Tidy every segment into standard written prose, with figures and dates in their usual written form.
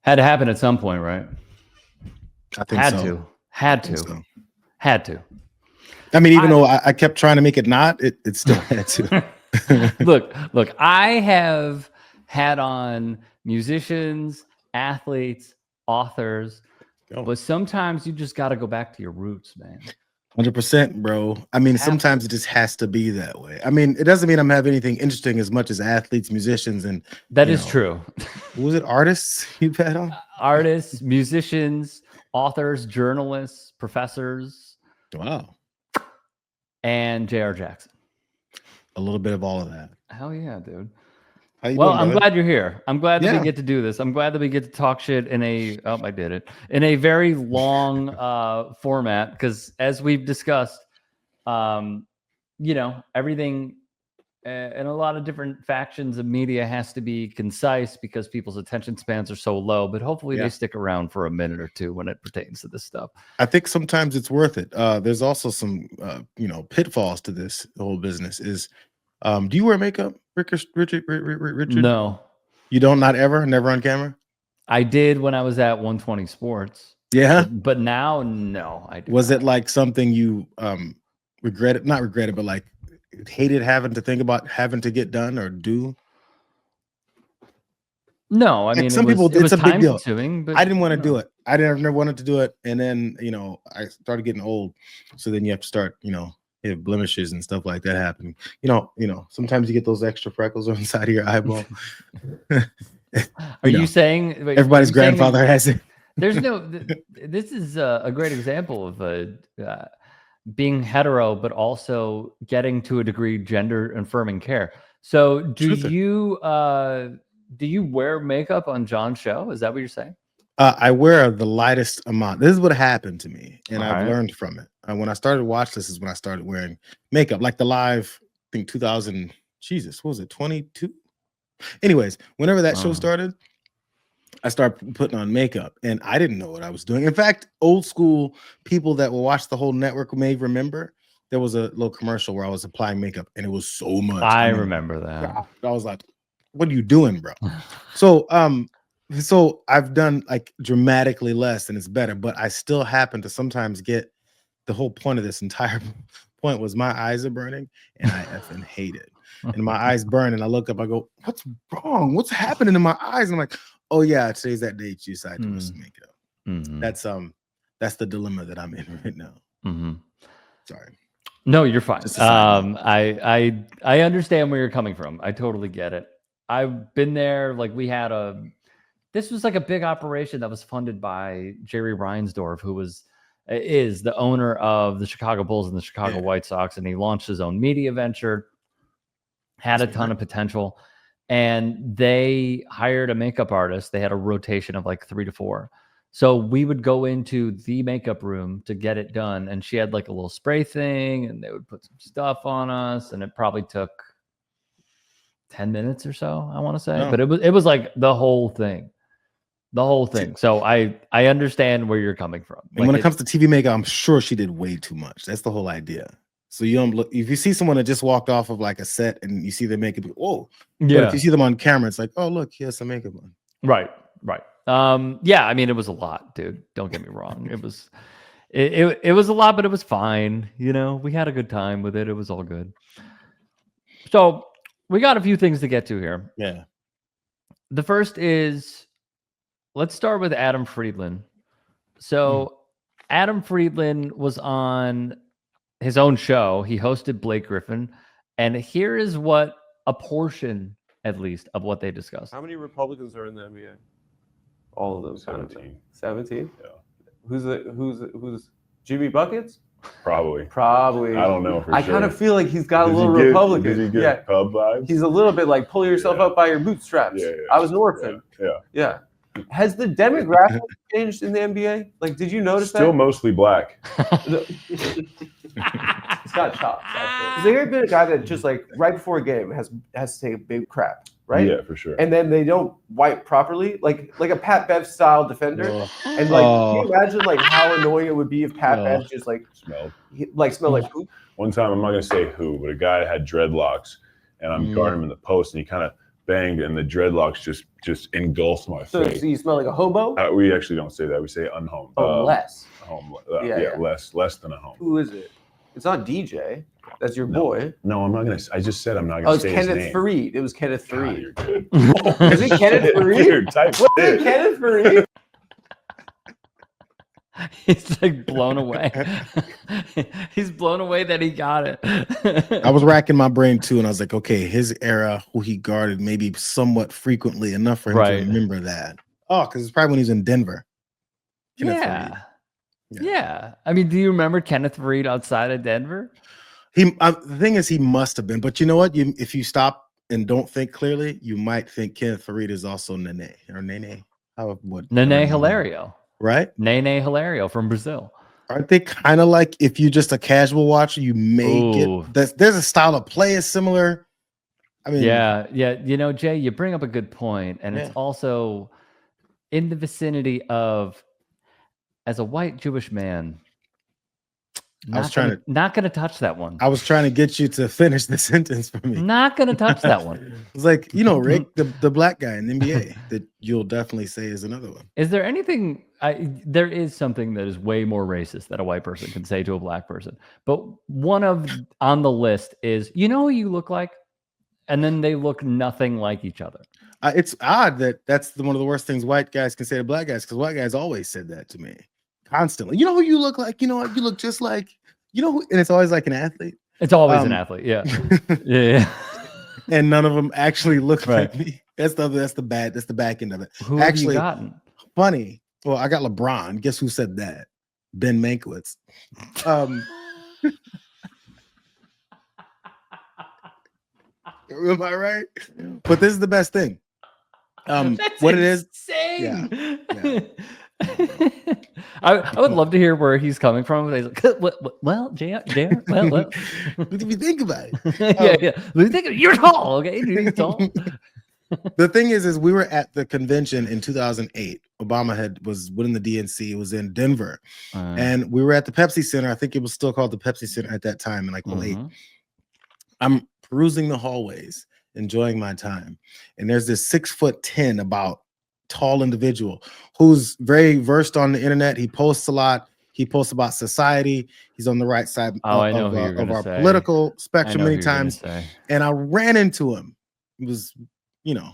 Had to happen at some point, right? I think so. Had to. I mean, even though I kept trying to make it not, it still had to. Look, I have had on musicians, athletes, authors, but sometimes you just got to go back to your roots, man. 100%, bro. I mean, sometimes it just has to be that way. I mean, it doesn't mean I'm having anything interesting as much as athletes, musicians, and that is true. Was it artists you've had on? Artists, musicians, authors, journalists, professors. Wow. And Jayar Jackson. A little bit of all of that. Hell yeah, dude. Well, I'm glad you're here. I'm glad that we get to do this. I'm glad that we get to talk shit in a very long format, because as we've discussed, everything and a lot of different factions of media has to be concise because people's attention spans are so low, but hopefully they stick around for a minute or two when it pertains to this stuff. I think sometimes it's worth it. There's also some, pitfalls to this whole business is, do you wear makeup, Richard? No. You don't? Not ever? Never on camera? I did when I was at 120 Sports. Yeah? But now, no. I Was it like something you regretted, not regretted, but like hated having to think about having to get done or do? No, I mean, some people, it's a big deal. Consuming, but I didn't want to do it. I never wanted to do it. And then, I started getting old. So then you have to start, you have blemishes and stuff like that happening. Sometimes you get those extra freckles on the side of your eyeball. Are you saying everybody's grandfather has it? There's no, this is a great example of being hetero, but also getting to a degree gender affirming care. So do you wear makeup on John's show? Is that what you're saying? I wear the lightest amount. This is what happened to me, and I've learned from it. When I started watch this is when I started wearing makeup, like the live, I think 2000, Jesus, what was it, 22? Anyways, whenever that show started, I started putting on makeup, and I didn't know what I was doing. In fact, old school people that will watch the whole network may remember there was a little commercial where I was applying makeup, and it was so much. I remember that. I was like, what are you doing, bro? So I've done like dramatically less and it's better, but I still happen to sometimes get the whole point of this entire point was my eyes are burning and I effing hate it. And my eyes burn and I look up, I go, what's wrong? What's happening in my eyes? And I'm like, oh yeah, today's that day you decide to put some makeup. That's the dilemma that I'm in right now. Sorry. No, you're fine. I understand where you're coming from. I totally get it. I've been there. Like this was like a big operation that was funded by Jerry Reinsdorf, who is the owner of the Chicago Bulls and the Chicago White Sox. And he launched his own media venture, had a ton of potential, and they hired a makeup artist. They had a rotation of like 3 to 4. So we would go into the makeup room to get it done. And she had like a little spray thing and they would put some stuff on us. And it probably took 10 minutes or so, I want to say. But it was like the whole thing. So I understand where you're coming from. And like when it comes to TV makeup, I'm sure she did way too much. That's the whole idea. So you don't look, if you see someone that just walked off of like a set and you see their makeup, whoa. Yeah. But if you see them on camera, it's like, oh, look, he has some makeup on. Right. Yeah, I mean, it was a lot, dude. Don't get me wrong. It was a lot, but it was fine. We had a good time with it. It was all good. So we got a few things to get to here. Yeah. The first is, let's start with Adam Friedland. So Adam Friedland was on his own show. He hosted Blake Griffin. And here is what a portion, at least, of what they discussed. How many Republicans are in the NBA? All of them. 17. 17? Yeah. Who's Jimmy Buckets? Probably. I don't know for I sure. kind of feel like he's got a little Republican. Does he get pub vibes? He's a little bit like pull yourself up by your bootstraps. Yeah. I was an orphan. Yeah. Has the demographic changed in the NBA? Like, did you notice Still that? mostly black. It's got chops. Has there ever been a guy that just like right before a game has to take a big crap, right? Yeah, for sure. And then they don't wipe properly, like a Pat Bev style defender. And like, can you imagine like how annoying it would be if Pat Bev just like smelled like poop? One time, I'm not gonna say who, but a guy had dreadlocks, and I'm guarding him in the post, and he kind of banged, and the dreadlocks just engulfed my So face. you smell like a hobo? We actually don't say that. We say unhome. Less. Home. Yeah. Less than a home. Who is it? It's not DJ. That's your boy. No, I'm not gonna. I just said I'm not Oh, gonna it's say his Kenneth name. Fareed. It was Kenneth God, Fareed. you're good. Is it Kenneth Fareed? Weird type Was shit. it Kenneth Fareed? He's like blown away. He's blown away that he got it. I was racking my brain too, and I was like, okay, his era, who he guarded, maybe somewhat frequently enough for him Right. to remember that. Oh, because it's probably when he was in Denver. Kenneth Yeah. Fareed. Yeah. I mean, do you remember Kenneth Fareed outside of Denver? The thing is, he must have been. But you know what? If you stop and don't think clearly, you might think Kenneth Fareed is also Nene or Nene. Nene Hilario. Right? Nene Hilario from Brazil. Aren't they kind of like, if you're just a casual watcher, you may Ooh. get there's a style of play is similar. I mean, Yeah. You know, Jay, you bring up a good point, and it's also in the vicinity of, as a white Jewish man, not going to touch that one. I was trying to get you to finish the sentence for me. Not going to touch that one. It's like, you know, Rick, the black guy in the NBA that you'll definitely say is another one. Is there anything? There is something that is way more racist that a white person can say to a black person. But one of on the list is, you know who you look like? And then they look nothing like each other. It's odd that's one of the worst things white guys can say to black guys, because white guys always said that to me constantly. You know who you look like? You know what? You look just like, you know, and it's always like an athlete. It's always an athlete. Yeah. Yeah. And none of them actually look Right. like me. That's the back end of it. Who Actually, have you gotten? Funny. Well, I got LeBron. Guess who said that? Ben Mankiewicz. Am I right? But this is the best thing. That's What it is? insane. Yeah. I would love to hear where he's coming from. He's like, well, JR, well. If you think about it. Yeah. You think you're tall, okay? You're tall. The thing is we were at the convention in 2008. Obama was winning the DNC. It was in Denver. And we were at the Pepsi Center. I think it was still called the Pepsi Center at that time in like 08. I'm perusing the hallways, enjoying my time. And there's this 6'10" about tall individual who's very versed on the internet. He posts a lot. He posts about society. He's on the right side of our political spectrum many times. And I ran into him. It was, you know,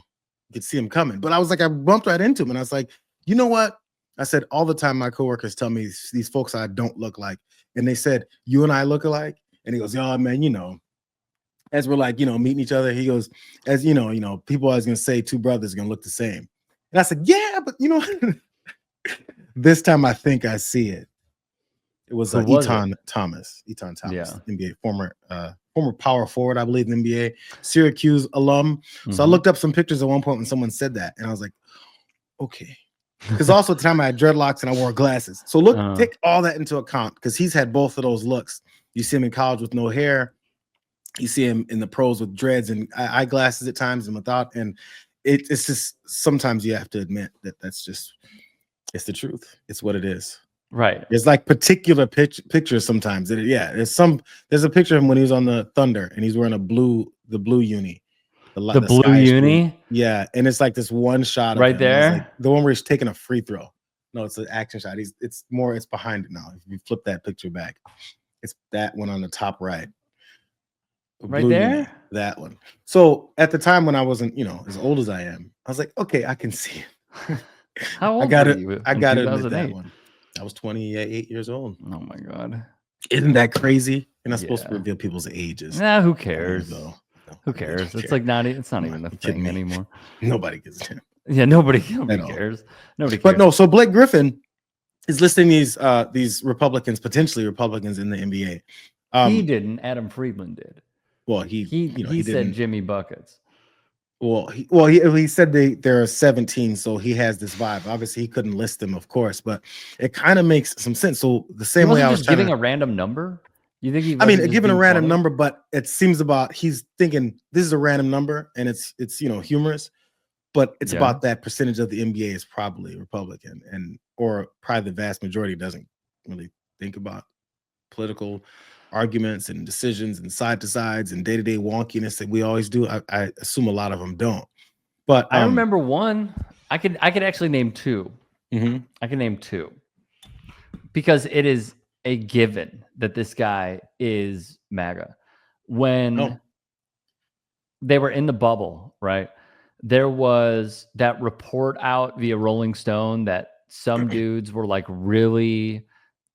you could see him coming. But I was like, I bumped right into him. And I was like, you know what? I said, all the time my coworkers tell me these folks I don't look like. And they said, you and I look alike? And he goes, oh, man, you know, as we're like, you know, meeting each other, he goes, as you know, people always going to say two brothers are going to look the same. And I said, yeah, but you know, this time I think I see it. It was Eton Thomas, NBA, former power forward, I believe, in the NBA, Syracuse alum. So I looked up some pictures at one point when someone said that, and I was like, okay. Because also at the time I had dreadlocks and I wore glasses. So take all that into account, because he's had both of those looks. You see him in college with no hair. You see him in the pros with dreads and eyeglasses at times and without. And it's just, sometimes you have to admit that it's the truth. It's what it is. Right. There's like particular pictures sometimes. There's a picture of him when he was on the Thunder and he's wearing the blue uni. The blue uni? Blue. Yeah. And it's like this one shot right there. Like, the one where he's taking a free throw. No, it's an action shot. It's behind it now. If you flip that picture back, it's that one on the top right. Right there? Uni, that one. So at the time when I wasn't, you know, as old as I am, I was like, okay, I can see it. How old were you? I got to admit that one. I was 28 years old. Oh my God. Isn't that crazy? You're not supposed to reveal people's ages. Nah, who cares? No, who cares? It's like it's not even a thing anymore. Nobody gives a damn. Yeah, nobody cares. Nobody cares. But no, so Blake Griffin is listing these Republicans, potentially Republicans in the NBA. He didn't. Adam Friedman did. Well, he said Jimmy Buckets. Well, he said there are 17, so he has this vibe. Obviously, he couldn't list them, of course, but it kind of makes some sense. So the same way I was giving a random number. You think giving a random number, but it seems he's thinking this is a random number and it's humorous, but it's about that percentage of the NBA is probably Republican or probably the vast majority doesn't really think about political arguments and decisions and side to sides and day-to-day wonkiness that we always do. I assume a lot of them don't. But I remember one. I could actually name two. mhm. I can name two because it is a given that this guy is MAGA. When Oh. they were in the bubble, right? There was that report out via Rolling Stone that some dudes were like really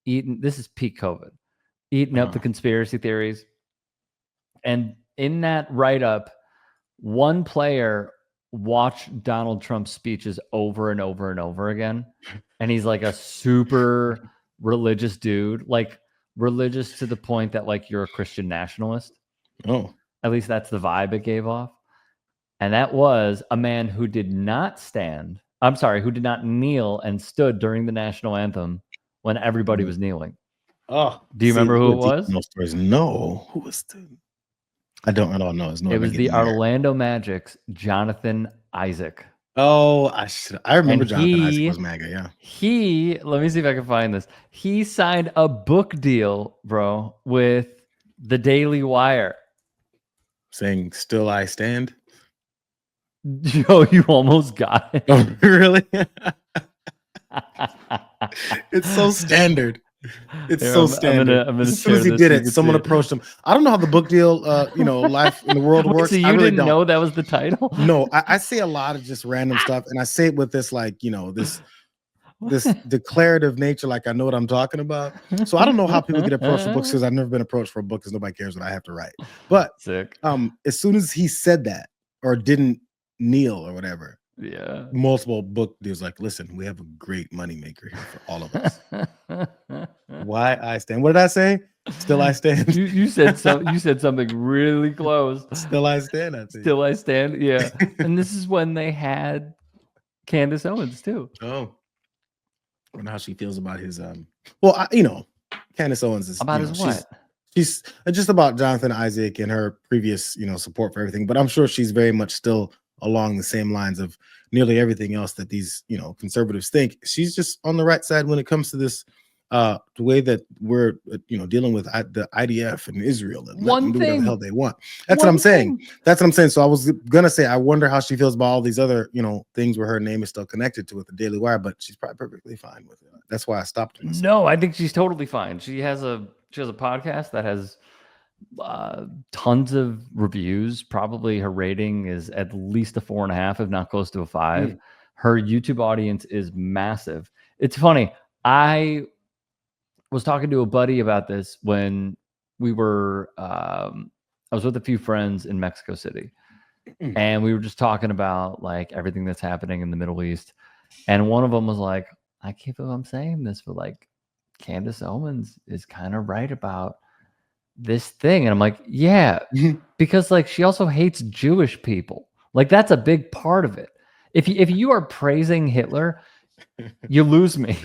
eating. This is peak COVID, eating up the conspiracy theories. And in that write up, one player watched Donald Trump's speeches over and over and over again. And he's like a super religious dude, like religious to the point that like you're a Christian nationalist. Oh. At least that's the vibe it gave off. And that was a man who did not stand. I'm sorry, who did not kneel and stood during the national anthem when everybody was kneeling. Oh. Do you remember who it was? No stories. No. Who was the... I don't know. No, It was the Orlando Magic's Jonathan Isaac. Oh, I remember And Jonathan Isaac was MAGA, yeah. Let me see if I can find this. He signed a book deal, bro, with the Daily Wire. Saying "Still I Stand." Yo, you almost got it. Oh, really? It's so standard. It's Here, so I'm standard. gonna As soon as he share did this so you it, can someone see it. approached him. I don't know how the book deal, life in the world Wait, works. so you I really didn't don't. know that was the title? No, I say a lot of just random stuff, and I say it with this, like, this declarative nature, like I know what I'm talking about. So I don't know how people get approached for books because I've never been approached for a book because nobody cares what I have to write. But Sick. as soon as he said that or didn't kneel or whatever, Yeah. multiple book deals like, listen, we have a great moneymaker here for all of us. Why I stand? What did I say? Still I stand. You said something really close. Still I stand. I think. Still I stand. Yeah. And this is when they had Candace Owens too. Oh. I wonder how she feels about his Candace Owens is About his what? She's just about Jonathan Isaac and her previous, support for everything. But I'm sure she's very much still along the same lines of nearly everything else that these, conservatives think. She's just on the right side when it comes to this, the way that we're, dealing with the IDF and Israel and let them do whatever the hell they want. That's what I'm saying. That's what I'm saying. So I was gonna say, I wonder how she feels about all these other, things where her name is still connected to it, the Daily Wire, but she's probably perfectly fine with it. That's why I stopped her. No, I think she's totally fine. She has a podcast that has tons of reviews. Probably her rating is at least a 4.5, if not close to a 5. Her YouTube audience is massive. It's funny. I was talking to a buddy about this when we were I was with a few friends in Mexico City, and we were just talking about like everything that's happening in the Middle East, and one of them was like, I can't believe I'm saying this, but like Candace Owens is kind of right about this thing. And I'm like, yeah, because like she also hates Jewish people. Like that's a big part of it. If you are praising Hitler, you lose me.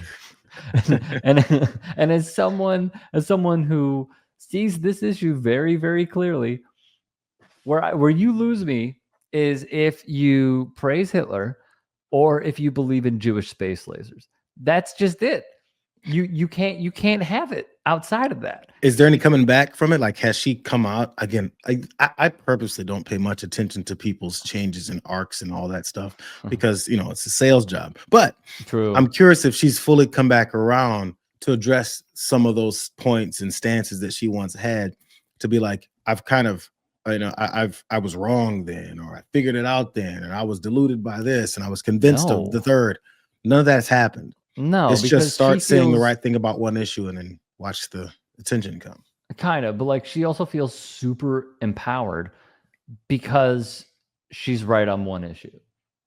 and as someone who sees this issue very, very clearly, where you lose me is if you praise Hitler or if you believe in Jewish space lasers. That's just it. You can't have it outside of that. Is there any coming back from it? Like, has she come out again? I purposely don't pay much attention to people's changes in arcs and all that stuff because it's a sales job. But true, I'm curious if she's fully come back around to address some of those points and stances that she once had, to be like, I've kind of, I was wrong then, or I figured it out then, and I was deluded by this, and I was convinced of the third. None of that's happened. No, it's just start saying the right thing about one issue and then watch the attention come. Kind of, but like she also feels super empowered because she's right on one issue.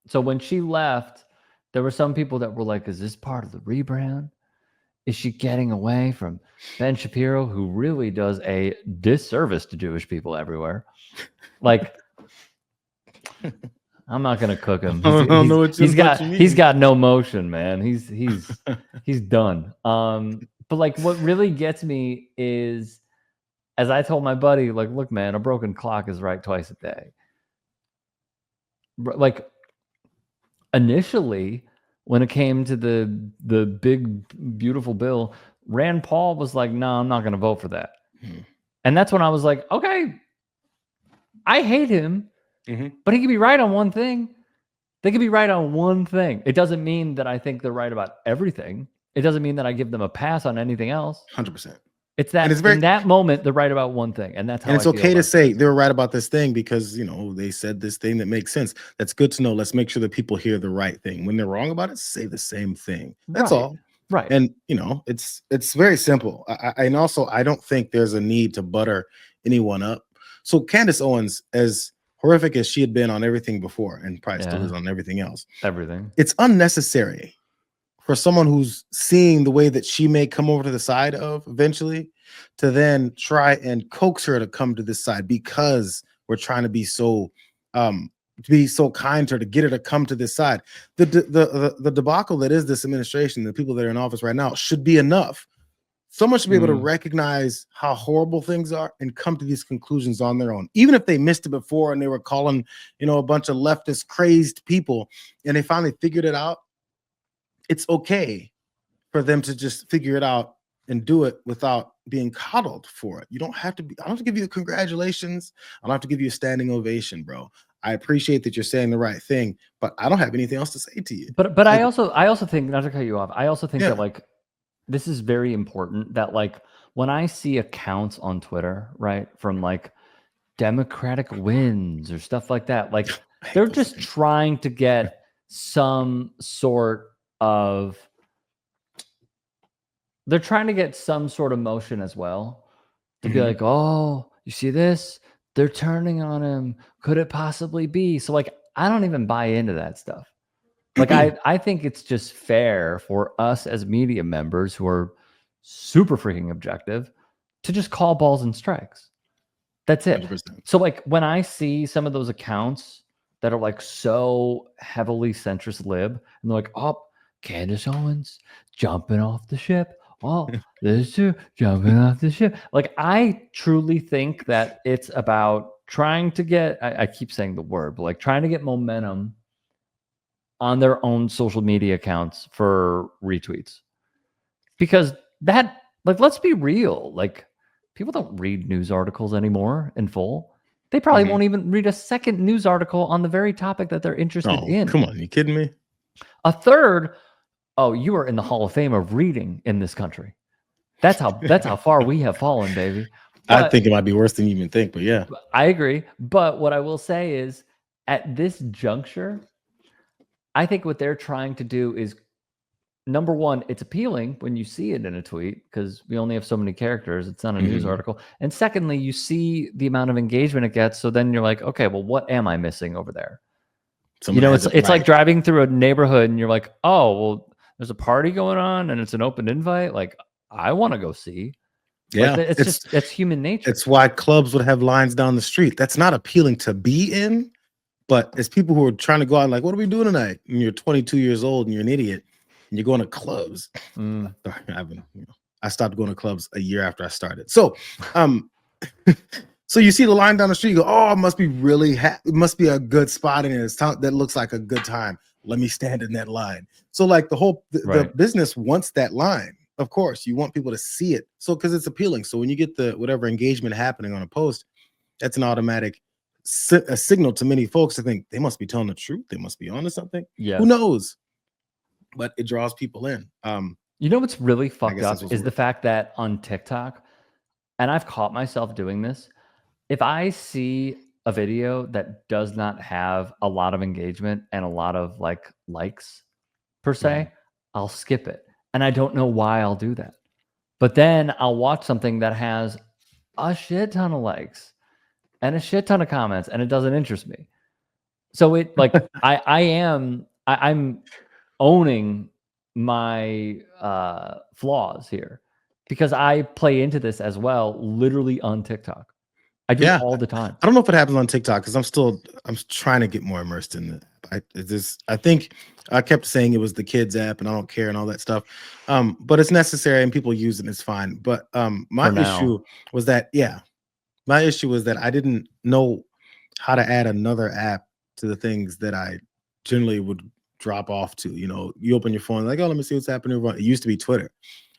So when she left, there were some people that were like, is this part of the rebrand? Is she getting away from Ben Shapiro, who really does a disservice to Jewish people everywhere? Like, I'm not gonna cook him. He's got no motion, man. He's done. But like, what really gets me is, as I told my buddy, like, look, man, a broken clock is right twice a day. Like, initially, when it came to the big beautiful bill, Rand Paul was like, no, I'm not gonna vote for that. And that's when I was like, okay, I hate him. But he could be right on one thing. They could be right on one thing. It doesn't mean that I think they're right about everything. It doesn't mean that I give them a pass on anything else. 100%. It's that in that moment they're right about one thing, and that's how. And it's I okay feel to about say they were right about this thing because they said this thing that makes sense. That's good to know. Let's make sure that people hear the right thing. When they're wrong about it, say the same thing. That's all. Right. And it's very simple. And also I don't think there's a need to butter anyone up. So Candace Owens, as horrific as she had been on everything before, and probably still is on everything else, it's unnecessary for someone who's seeing the way that she may come over to the side of eventually to then try and coax her to come to this side because we're trying to be so kind to her, to get her to come to this side. The debacle that is this administration, the people that are in office right now, should be enough. Someone should be able to recognize how horrible things are and come to these conclusions on their own, even if they missed it before and they were calling a bunch of leftist crazed people and they finally figured it out. It's okay for them to just figure it out and do it without being coddled for it. You don't have to be. I don't have to give you a congratulations. I don't have to give you a standing ovation, bro. I appreciate that you're saying the right thing, but I don't have anything else to say to you. But I also think, not to cut you off, I also think that this is very important, that when I see accounts on Twitter, right, from Democratic wins or stuff like that, they're just trying to get some sort of motion as well, to be like, oh, you see this? They're turning on him. Could it possibly be? So I don't even buy into that stuff. I think it's just fair for us as media members who are super freaking objective to just call balls and strikes. That's it. 100%. So when I see some of those accounts that are so heavily centrist lib, and they're like, oh, Candace Owens jumping off the ship. Oh, there's two jumping off the ship. I truly think that it's about trying to get, I keep saying the word, but trying to get momentum on their own social media accounts for retweets. Because that, let's be real. People don't read news articles anymore in full. They probably won't even read a second news article on the very topic that they're interested in. Come on, you kidding me? A third. Oh, you are in the Hall of Fame of reading in this country. That's how far we have fallen, baby. But I think it might be worse than you even think, but yeah. I agree. But what I will say is, at this juncture, I think what they're trying to do is, number one, it's appealing when you see it in a tweet because we only have so many characters. It's not a news article. And secondly, you see the amount of engagement it gets. So then you're like, okay, well, what am I missing over there? It's like driving through a neighborhood and you're like, oh, well, there's a party going on and it's an open invite. I want to go see. Yeah, it's human nature. It's why clubs would have lines down the street. That's not appealing to be in, but it's people who are trying to go out what are we doing tonight? And you're 22 years old and you're an idiot and you're going to clubs. I stopped going to clubs a year after I started. So, so you see the line down the street, you go, oh, it must be it must be a good spot in it. That looks like a good time. Let me stand in that line. So the business wants that line. Of course, you want people to see it. So because it's appealing. So when you get the whatever engagement happening on a post, that's an automatic a signal to many folks to think they must be telling the truth. They must be onto something. Yeah. Who knows? But it draws people in. You know what's really fucked up is the fact that on TikTok, and I've caught myself doing this, if I see a video that does not have a lot of engagement and a lot of likes per se, I'll skip it. And I don't know why I'll do that. But then I'll watch something that has a shit ton of likes and a shit ton of comments, and it doesn't interest me. So I'm owning my flaws here because I play into this as well, literally on TikTok. I do it all the time. I don't know if it happens on TikTok because I'm trying to get more immersed in it. I think I kept saying it was the kids app and I don't care and all that stuff. But it's necessary and people use it and it's fine. But my issue was that I didn't know how to add another app to the things that I generally would drop off to. You open your phone oh, let me see what's happening. It used to be Twitter.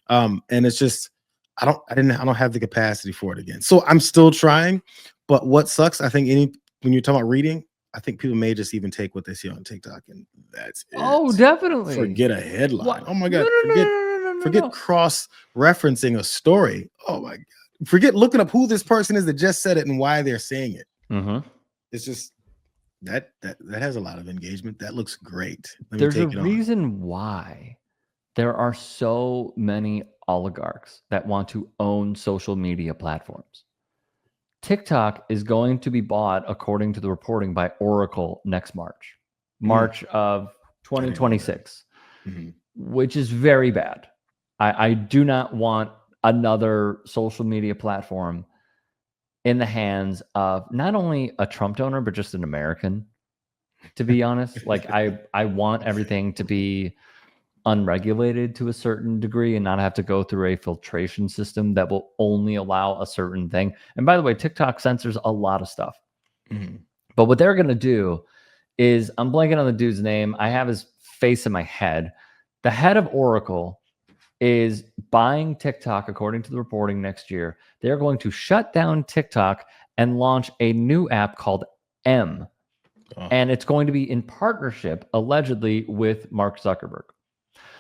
And it's just I don't have the capacity for it again. So I'm still trying. But what sucks, I think when you're talking about reading, I think people may just even take what they see on TikTok and that's it. Oh, definitely. Forget a headline. What? Oh my No, God. no, no, no, no, no, no, Forget no. cross-referencing a story. Oh my God. Forget looking up who this person is that just said it and why they're saying it. Mm-hmm. It's just that has a lot of engagement. That looks great. There's a reason why there are so many oligarchs that want to own social media platforms. TikTok is going to be bought, according to the reporting, by Oracle next March of 2026, which is very bad. I do not want another social media platform in the hands of not only a Trump donor, but just an American, to be honest. Like I want everything to be unregulated to a certain degree and not have to go through a filtration system that will only allow a certain thing. And by the way, TikTok censors a lot of stuff. But what they're going to do is, I'm blanking on the dude's name. I have his face in my head. The head of Oracle is buying TikTok, according to the reporting, next year. They're going to shut down TikTok and launch a new app called M. And it's going to be in partnership, allegedly, with Mark Zuckerberg.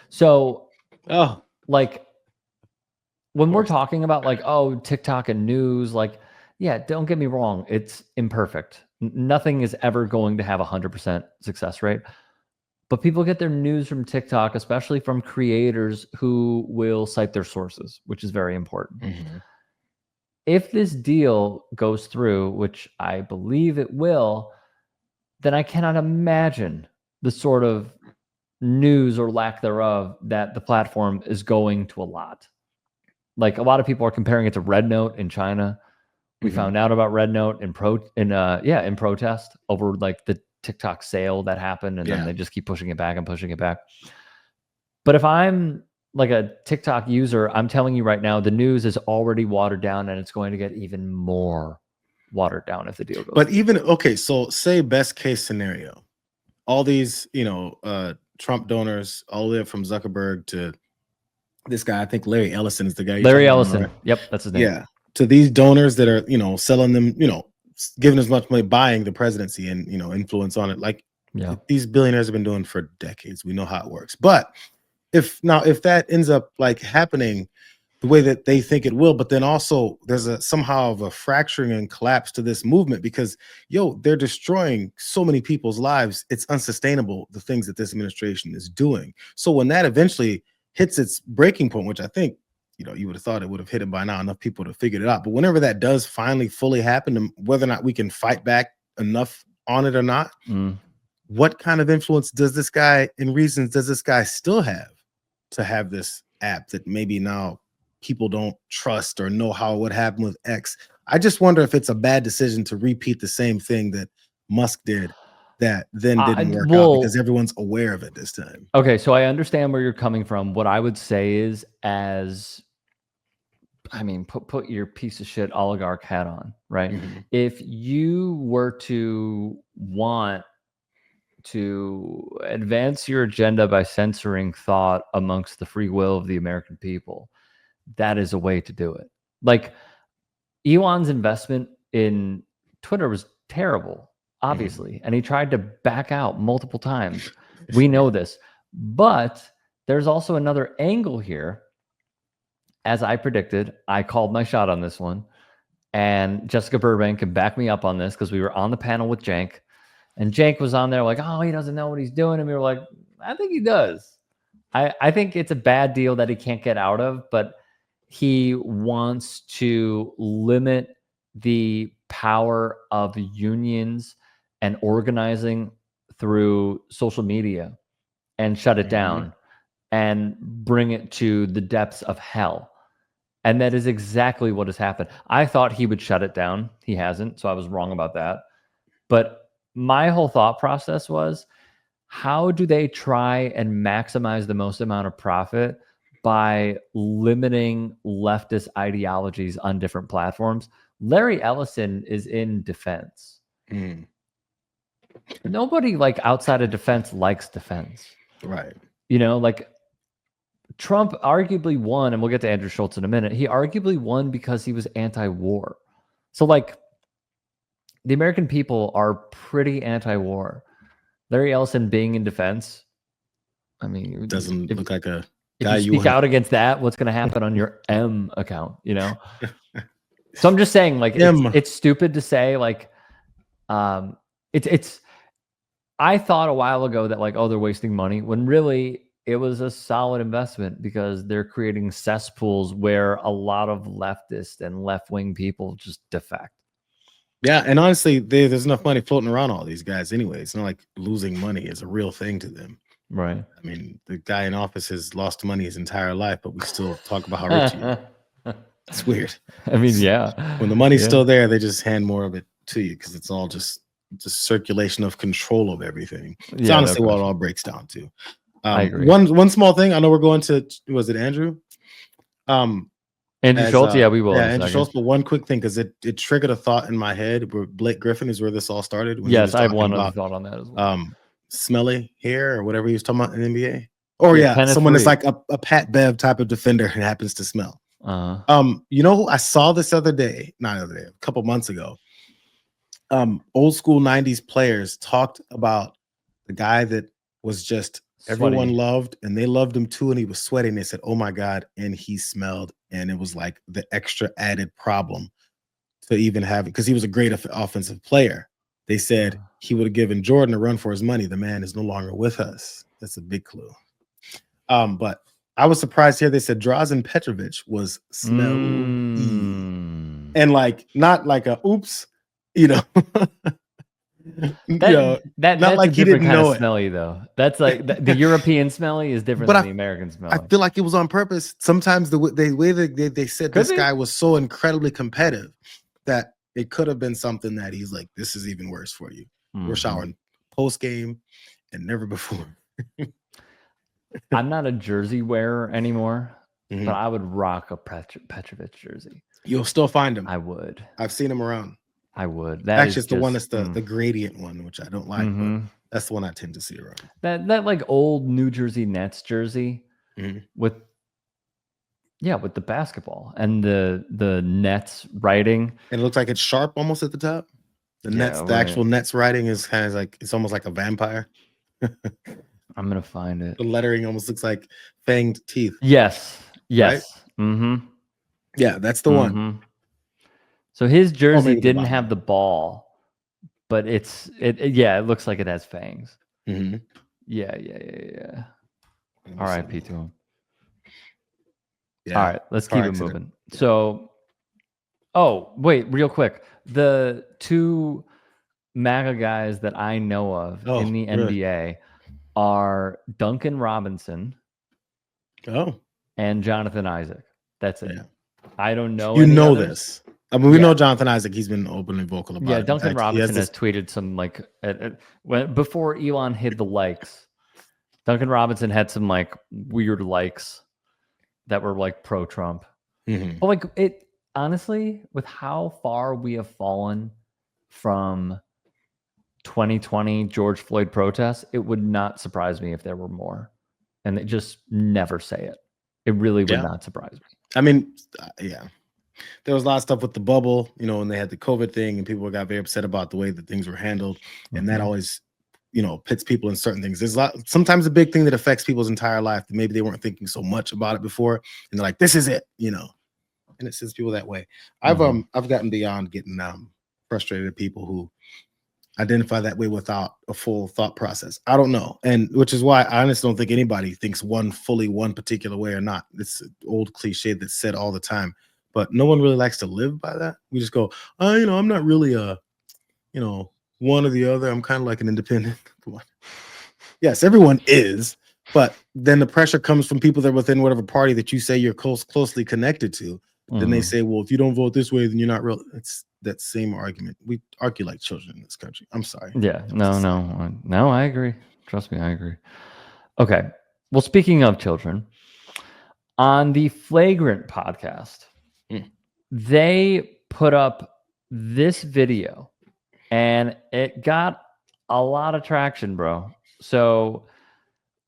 So, like, when we're talking about, like, oh, TikTok and news, like, yeah, don't get me wrong. It's imperfect. Nothing is ever going to have 100% success rate. But people get their news from TikTok, especially from creators who will cite their sources, which is very important. If this deal goes through, which I believe it will, then I cannot imagine the sort of news or lack thereof that the platform is going to a lot. Like, a lot of people are comparing it to Red Note in China. We found out about Red Note in protest over like the TikTok sale that happened, and then they just keep pushing it back and pushing it back. But if I'm like a TikTok user, I'm telling you right now, the news is already watered down, and it's going to get even more watered down if the deal goes. But even so say best case scenario, all these Trump donors, all the way from Zuckerberg to this guy, I think Larry Ellison is the guy. Larry Ellison, right? Yep, that's his name. Yeah, to these donors that are selling them, giving as much money, buying the presidency and influence on it, like these billionaires have been doing for decades. We know how it works. But if that ends up like happening the way that they think it will, but then also there's somehow of a fracturing and collapse to this movement because they're destroying so many people's lives. It's unsustainable, the things that this administration is doing. So when that eventually hits its breaking point, which I think you would have thought it would have hit it by now, enough people to figure it out. But whenever that does finally fully happen, whether or not we can fight back enough on it or not, what kind of influence does this guy still have to have this app that maybe now people don't trust or know what happened with X? I just wonder if it's a bad decision to repeat the same thing that Musk did that then didn't work out because everyone's aware of it this time. Okay, so I understand where you're coming from. What I would say is, put your piece of shit oligarch hat on, right? If you were to want to advance your agenda by censoring thought amongst the free will of the American people, that is a way to do it. Like, Elon's investment in Twitter was terrible, obviously, and he tried to back out multiple times. We know this. But there's also another angle here. As I predicted, I called my shot on this one. And Jessica Burbank can back me up on this because we were on the panel with Jank. And Jank was on there like, oh, he doesn't know what he's doing. And we were like, I think he does. I think it's a bad deal that he can't get out of, but he wants to limit the power of unions and organizing through social media and shut it down and bring it to the depths of hell. And that is exactly what has happened. I thought he would shut it down. He hasn't, so I was wrong about that. But my whole thought process was, how do they try and maximize the most amount of profit by limiting leftist ideologies on different platforms? Larry Ellison is in defense. Nobody like outside of defense likes defense. Right. Like Trump arguably won, and we'll get to Andrew Schulz in a minute. He arguably won because he was anti-war. So like the American people are pretty anti-war. Larry Ellison being in defense, I mean, Doesn't look like a if guy you you speak wanna- out against that, what's going to happen on your M account? You know. So I'm just saying, like, M. it's stupid to say, like, it's. I thought a while ago that, like, oh, they're wasting money, when really it was a solid investment because they're creating cesspools where a lot of leftist and left-wing people just defect. Yeah, and honestly, there's enough money floating around all these guys anyway. It's not like losing money is a real thing to them. Right. I mean, the guy in office has lost money his entire life, but we still talk about how rich he is. It's weird. I mean, yeah. When the money's Yeah. still there, they just hand more of it to you because it's all just circulation of control of everything. It's Yeah, no honestly what it question. all breaks down to. I agree. One small thing. I know we're going to, was it Andrew? Andrew Schultz, yeah, we will. in Yeah, a Andrew second. Schultz. But one quick thing, because it triggered a thought in my head. Where Blake Griffin is where this all started. When he was Yes, I have talking one other about, thought on that as well. smelly hair or whatever he was talking about in the NBA. Or Yeah, yeah, Kenneth someone that's Reed. like a Pat Bev type of defender and happens to smell. Uh-huh. Who I saw this other day, not the other day, a couple months ago. Old school 90s players talked about the guy that was just everyone Sweaty. loved, and they loved him too, and he was sweating. They said, "Oh my God," and he smelled, and it was like the extra added problem to even have it because he was a great offensive player. They said he would have given Jordan a run for his money. The man is no longer with us. That's a big clue. But I was surprised here. They said Drazen Petrovic was smelly, and like not like a oops, you know. That's like a he different didn't kind know of it. smelly, though. That's like the European smelly is different But than the American smelly. I feel like it was on purpose. Sometimes the way they said Could this be. guy was so incredibly competitive that it could have been something that he's like, this is even worse for you. We're Mhm. showering post game and never before. I'm not a jersey wearer anymore, Mhm. but I would rock a Petrovic jersey. You'll still find him. I would. I've seen him around. I would. That Actually, is it's the one just, that's the gradient one, which I don't like, but that's the one I tend to see around. that like old New Jersey Nets jersey Mhm. with the basketball and the Nets writing. And it looks like it's sharp almost at the top. The Yeah, Nets, the right. actual Nets writing is kind of like it's almost like a vampire. I'm gonna find it. The lettering almost looks like fanged teeth. Yes. Mm-hmm. Yeah, that's the one. So his jersey maybe the didn't bottom have one. the ball, but it looks like it has fangs. Mhm. Yeah. R.I.P. to him. Yeah. All right, let's Car keep it accident. moving. So, oh, wait, real quick. The two MAGA guys that I know of in the really? NBA are Duncan Robinson Oh, and Jonathan Isaac. That's it. Yeah. I don't know. you any know others. this. I mean, we Yeah. know Jonathan Isaac. He's been openly vocal about it. Yeah, In Duncan fact, he Robinson has has tweeted some like before Elon hid the likes. Duncan Robinson had some like weird likes that were like pro-Trump. Mhm. But like it honestly, with how far we have fallen from 2020 George Floyd protests, it would not surprise me if there were more. And they just never say it. It really would Yeah. not surprise me. I mean, yeah. There was a lot of stuff with the bubble, when they had the COVID thing, and people got very upset about the way that things were handled, and that always, pits people in certain things. There's sometimes a big thing that affects people's entire life that maybe they weren't thinking so much about it before, and they're like, "This is it," and it sends people that way. I've gotten beyond getting frustrated at people who identify that way without a full thought process. I don't know, and which is why I honestly don't think anybody thinks one particular way or not. It's an old cliche that's said all the time. But no one really likes to live by that. We just go, I'm not really one or the other. I'm kind of like an independent. Come on. Yes, everyone is, but then the pressure comes from people that are within whatever party that you say you're closely connected to. Then they say, well, if you don't vote this way, then you're not real. It's that same argument. We argue like children in this country. I'm sorry. Yeah, no, I agree. Trust me, I agree. Okay. Well, speaking of children, on the Flagrant podcast, they put up this video and it got a lot of traction, bro. So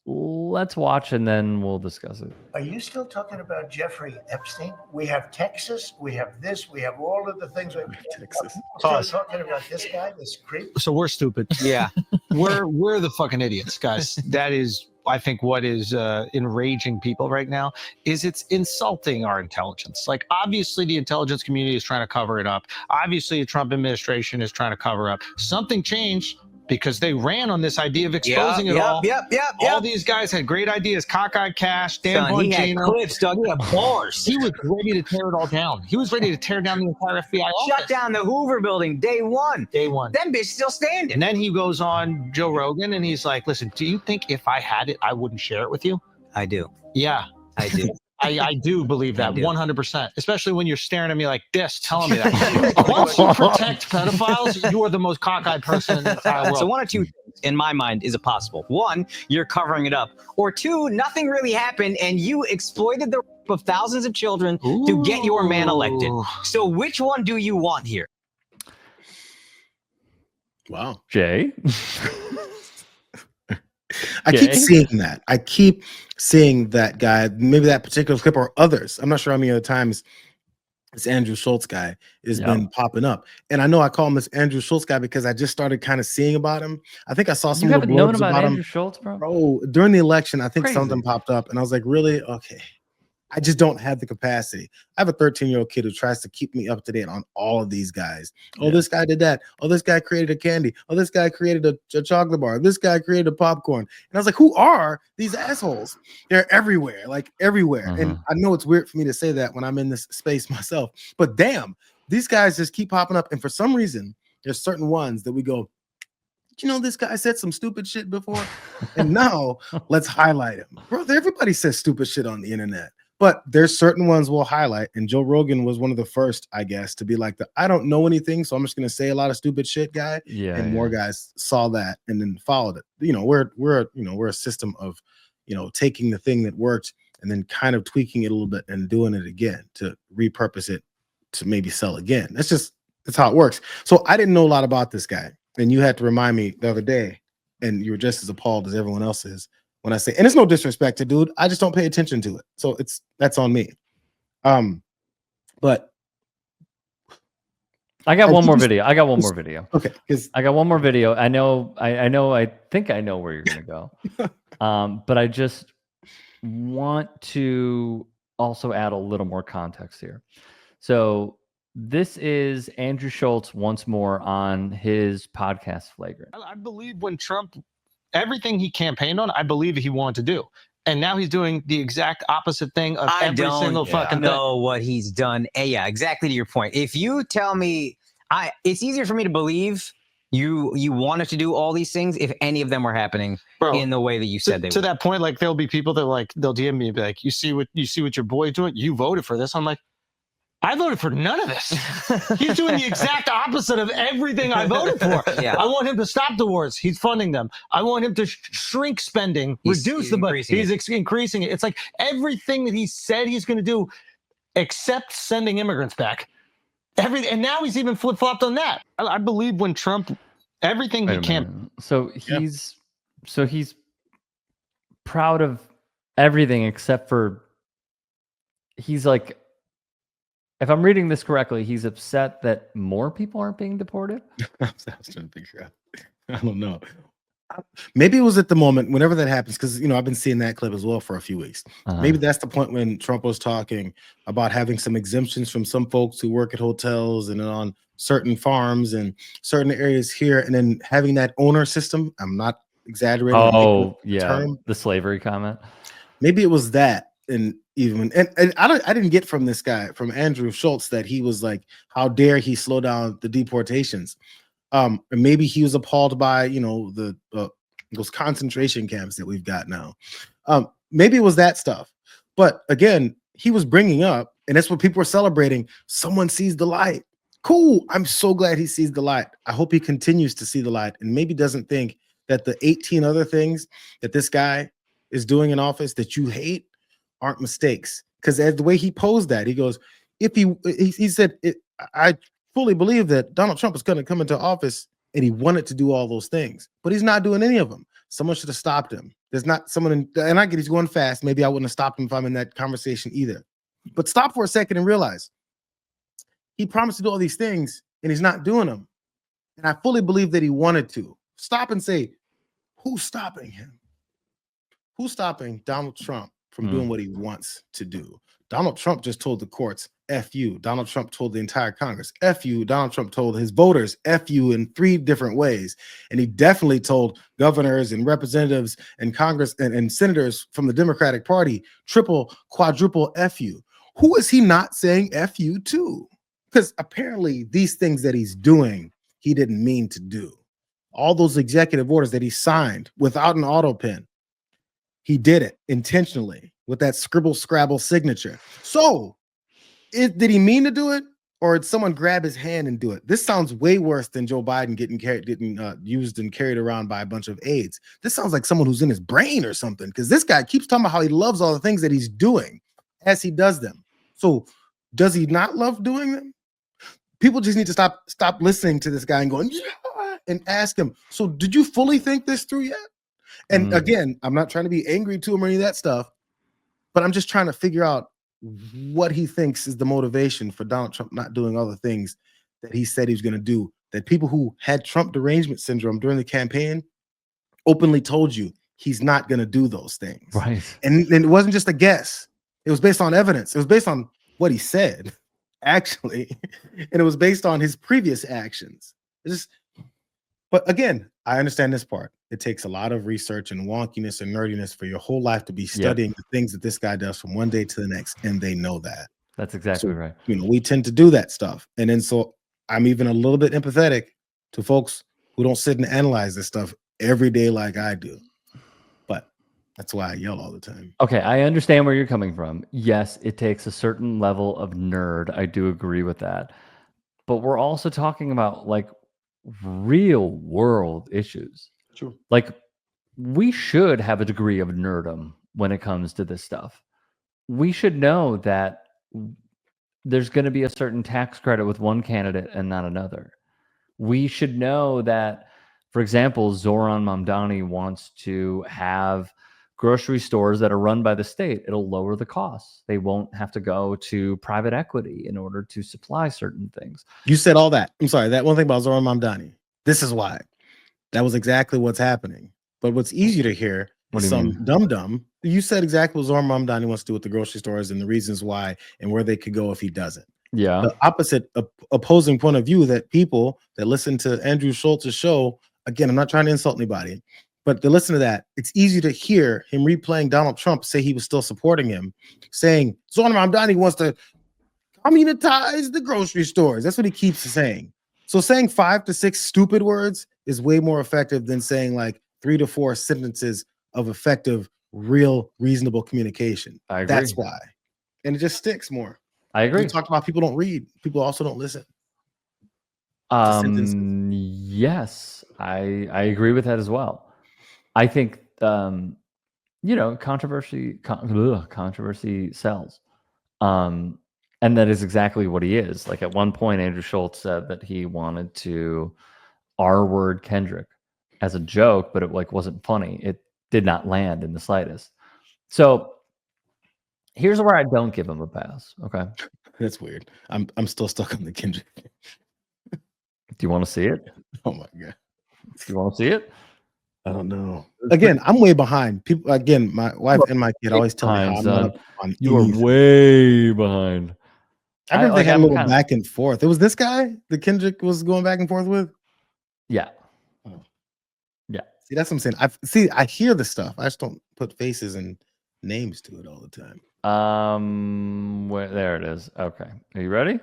let's watch and then we'll discuss it. Are you still talking about Jeffrey Epstein? We have Texas, we have this, we have all of the things. Texas. Still talking about this guy, this creep. So we're stupid. Yeah. We're the fucking idiots, guys. That is, I think, what is enraging people right now is it's insulting our intelligence. Like, obviously, the intelligence community is trying to cover it up. Obviously, the Trump administration is trying to cover up. Something changed because they ran on this idea of exposing it all. All these guys had great ideas. Cockeyed Cash, Dan He had Bongino. clips, Doug. He had bars. He was ready to tear it all down. He was ready to tear down the entire FBI office. Shut down the Hoover building day one. Day one. Them bitch still standing. And then he goes on Joe Rogan and he's like, listen, do you think if I had it, I wouldn't share it with you? I do. Yeah, I do. I do believe that I do. 100%, especially when you're staring at me like this, telling me that. Once you protect pedophiles, you are the most cockeyed person in the entire world. So one or two things in my mind is it possible. One, you're covering it up. Or two, nothing really happened and you exploited the rape of thousands of children to get your man elected. So which one do you want here? Wow. Jay? I keep seeing that. I keep seeing that guy, maybe that particular clip or others. I'm not sure how many other times this Andrew Schulz guy has been popping up. And I know I call him this Andrew Schulz guy because I just started kind of seeing about him. I think I saw some You haven't known about Andrew him. Schulz, bro? Bro, during the election, I think Crazy. something popped up and I was like, really? Okay. I just don't have the capacity. I have a 13-year-old kid who tries to keep me up to date on all of these guys. Oh, this guy did that. Oh, this guy created a candy. Oh, this guy created a chocolate bar. This guy created a popcorn. And I was like, who are these assholes? They're everywhere, like everywhere. And I know it's weird for me to say that when I'm in this space myself, but damn, these guys just keep popping up. And for some reason, there's certain ones that we go, you know, this guy said some stupid shit before, and now let's highlight him. Bro, everybody says stupid shit on the internet. But there's certain ones we'll highlight, and Joe Rogan was one of the first, I guess, to be like the I don't know anything, so I'm just gonna say a lot of stupid shit guy. Yeah. And more guys saw that and then followed it. You know, we're a system of, you know, taking the thing that worked and then kind of tweaking it a little bit and doing it again to repurpose it to maybe sell again. That's how it works. So I didn't know a lot about this guy, and you had to remind me the other day, and you were just as appalled as everyone else is. When I say, and it's no disrespect to dude, I just don't pay attention to it. So that's on me. But I got one more video. Okay. I got one more video. I think I know where you're gonna go. But I just want to also add a little more context here. So this is Andrew Schulz once more on his podcast Flagrant. I believe when Trump, everything he campaigned on, I believe he wanted to do. And now he's doing the exact opposite thing of every single fucking know thing. what he's done. Yeah, exactly to your point. If you tell me, it's easier for me to believe you wanted to do all these things if any of them were happening in the way that you said they were. To that point, like there'll be people that like they'll DM me and be like, you see what your boy's doing? You voted for this. I'm like, I voted for none of this. He's doing the exact opposite of everything I voted for. I want him to stop the wars. He's funding them. I want him to shrink spending, reduce the budget. He's increasing it. It's like everything that he said he's going to do, except sending immigrants back. And now he's even flip-flopped on that. I believe when Trump, everything he can. So he's proud of everything except for he's like, if I'm reading this correctly, he's upset that more people aren't being deported. I was trying to figure out. I don't know. Maybe it was at the moment, whenever that happens, because, you know, I've been seeing that clip as well for a few weeks. Maybe that's the point when Trump was talking about having some exemptions from some folks who work at hotels and on certain farms and certain areas here, and then having that owner system. I'm not exaggerating. The slavery comment. Maybe it was that. And I didn't get from this guy, from Andrew Schulz, that he was like, how dare he slow down the deportations? And maybe he was appalled by, you know, those concentration camps that we've got now. Maybe it was that stuff. But again, he was bringing up, and that's what people were celebrating. Someone sees the light. Cool. I'm so glad he sees the light. I hope he continues to see the light and maybe doesn't think that the 18 other things that this guy is doing in office that you hate aren't mistakes. Because as the way he posed that, he goes, he said, I fully believe that Donald Trump is going to come into office and he wanted to do all those things, but he's not doing any of them. Someone should have stopped him. There's not someone and I get he's going fast. Maybe I wouldn't have stopped him if I'm in that conversation either. But stop for a second and realize he promised to do all these things and he's not doing them. And I fully believe that he wanted to. Stop and say, who's stopping him? Who's stopping Donald Trump from doing what he wants to do? Donald Trump just told the courts, F you. Donald Trump told the entire Congress, F you. Donald Trump told his voters, F you, in 3 different ways. And he definitely told governors and representatives and Congress and senators from the Democratic Party, triple, quadruple F you. Who is he not saying F you to? Because apparently these things that he's doing, he didn't mean to do. All those executive orders that he signed without an auto pen, he did it intentionally with that scribble scrabble signature. So did he mean to do it, or did someone grab his hand and do it? This sounds way worse than Joe Biden getting used and carried around by a bunch of aides. This sounds like someone who's in his brain or something, because this guy keeps talking about how he loves all the things that he's doing as he does them. So does he not love doing them? People just need to stop listening to this guy and going, yeah, and ask him, so did you fully think this through yet? And again, I'm not trying to be angry to him or any of that stuff, but I'm just trying to figure out what he thinks is the motivation for Donald Trump not doing all the things that he said he was going to do, that people who had Trump derangement syndrome during the campaign openly told you he's not going to do those things. Right. And it wasn't just a guess. It was based on evidence. It was based on what he said, actually. And it was based on his previous actions. But again, I understand this part. It takes a lot of research and wonkiness and nerdiness for your whole life to be studying the things that this guy does from one day to the next, and they know that. That's exactly right. You know, we tend to do that stuff. And then so I'm even a little bit empathetic to folks who don't sit and analyze this stuff every day like I do. But that's why I yell all the time. Okay, I understand where you're coming from. Yes, it takes a certain level of nerd. I do agree with that. But we're also talking about like real world issues. True. Like we should have a degree of nerdum when it comes to this stuff. We should know that there's going to be a certain tax credit with one candidate and not another. We should know that, for example, Zoran Mamdani wants to have grocery stores that are run by the state. It'll lower the costs. They won't have to go to private equity in order to supply certain things. You said all that. I'm sorry. That one thing about Zoran Mamdani. This is why. That was exactly what's happening. But what's easier to hear is some dum-dum. You said exactly what Zoran Mamdani wants to do with the grocery stores and the reasons why and where they could go if he doesn't. Yeah. The opposite opposing point of view that people that listen to Andrew Schultz's show, again, I'm not trying to insult anybody, but to listen to that, it's easy to hear him replaying Donald Trump say he was still supporting him, saying Zoran Mamdani wants to communitize the grocery stores. That's what he keeps saying. So saying 5 to 6 stupid words is way more effective than saying like 3 to 4 sentences of effective, real, reasonable communication. I agree. That's why. And it just sticks more. I agree. You talked about people don't read. People also don't listen. Yes, I agree with that as well. I think, controversy sells. And that is exactly what he is. Like at one point, Andrew Schulz said that he wanted to R-word Kendrick as a joke, but it wasn't funny. It did not land in the slightest. So here's where I don't give him a pass. Okay, that's weird. I'm still stuck on the Kendrick. Do you want to see it? Oh my god. Do you want to see it? I don't know. Again, I'm way behind. People. Again, my wife and my kid always tell me how I'm not on you are anything. way behind. I remember they had a little back and forth. It was this guy that Kendrick was going back and forth with. Yeah. Oh. Yeah. See, that's what I'm saying. I hear the stuff. I just don't put faces and names to it all the time. There it is. Okay. Are you ready?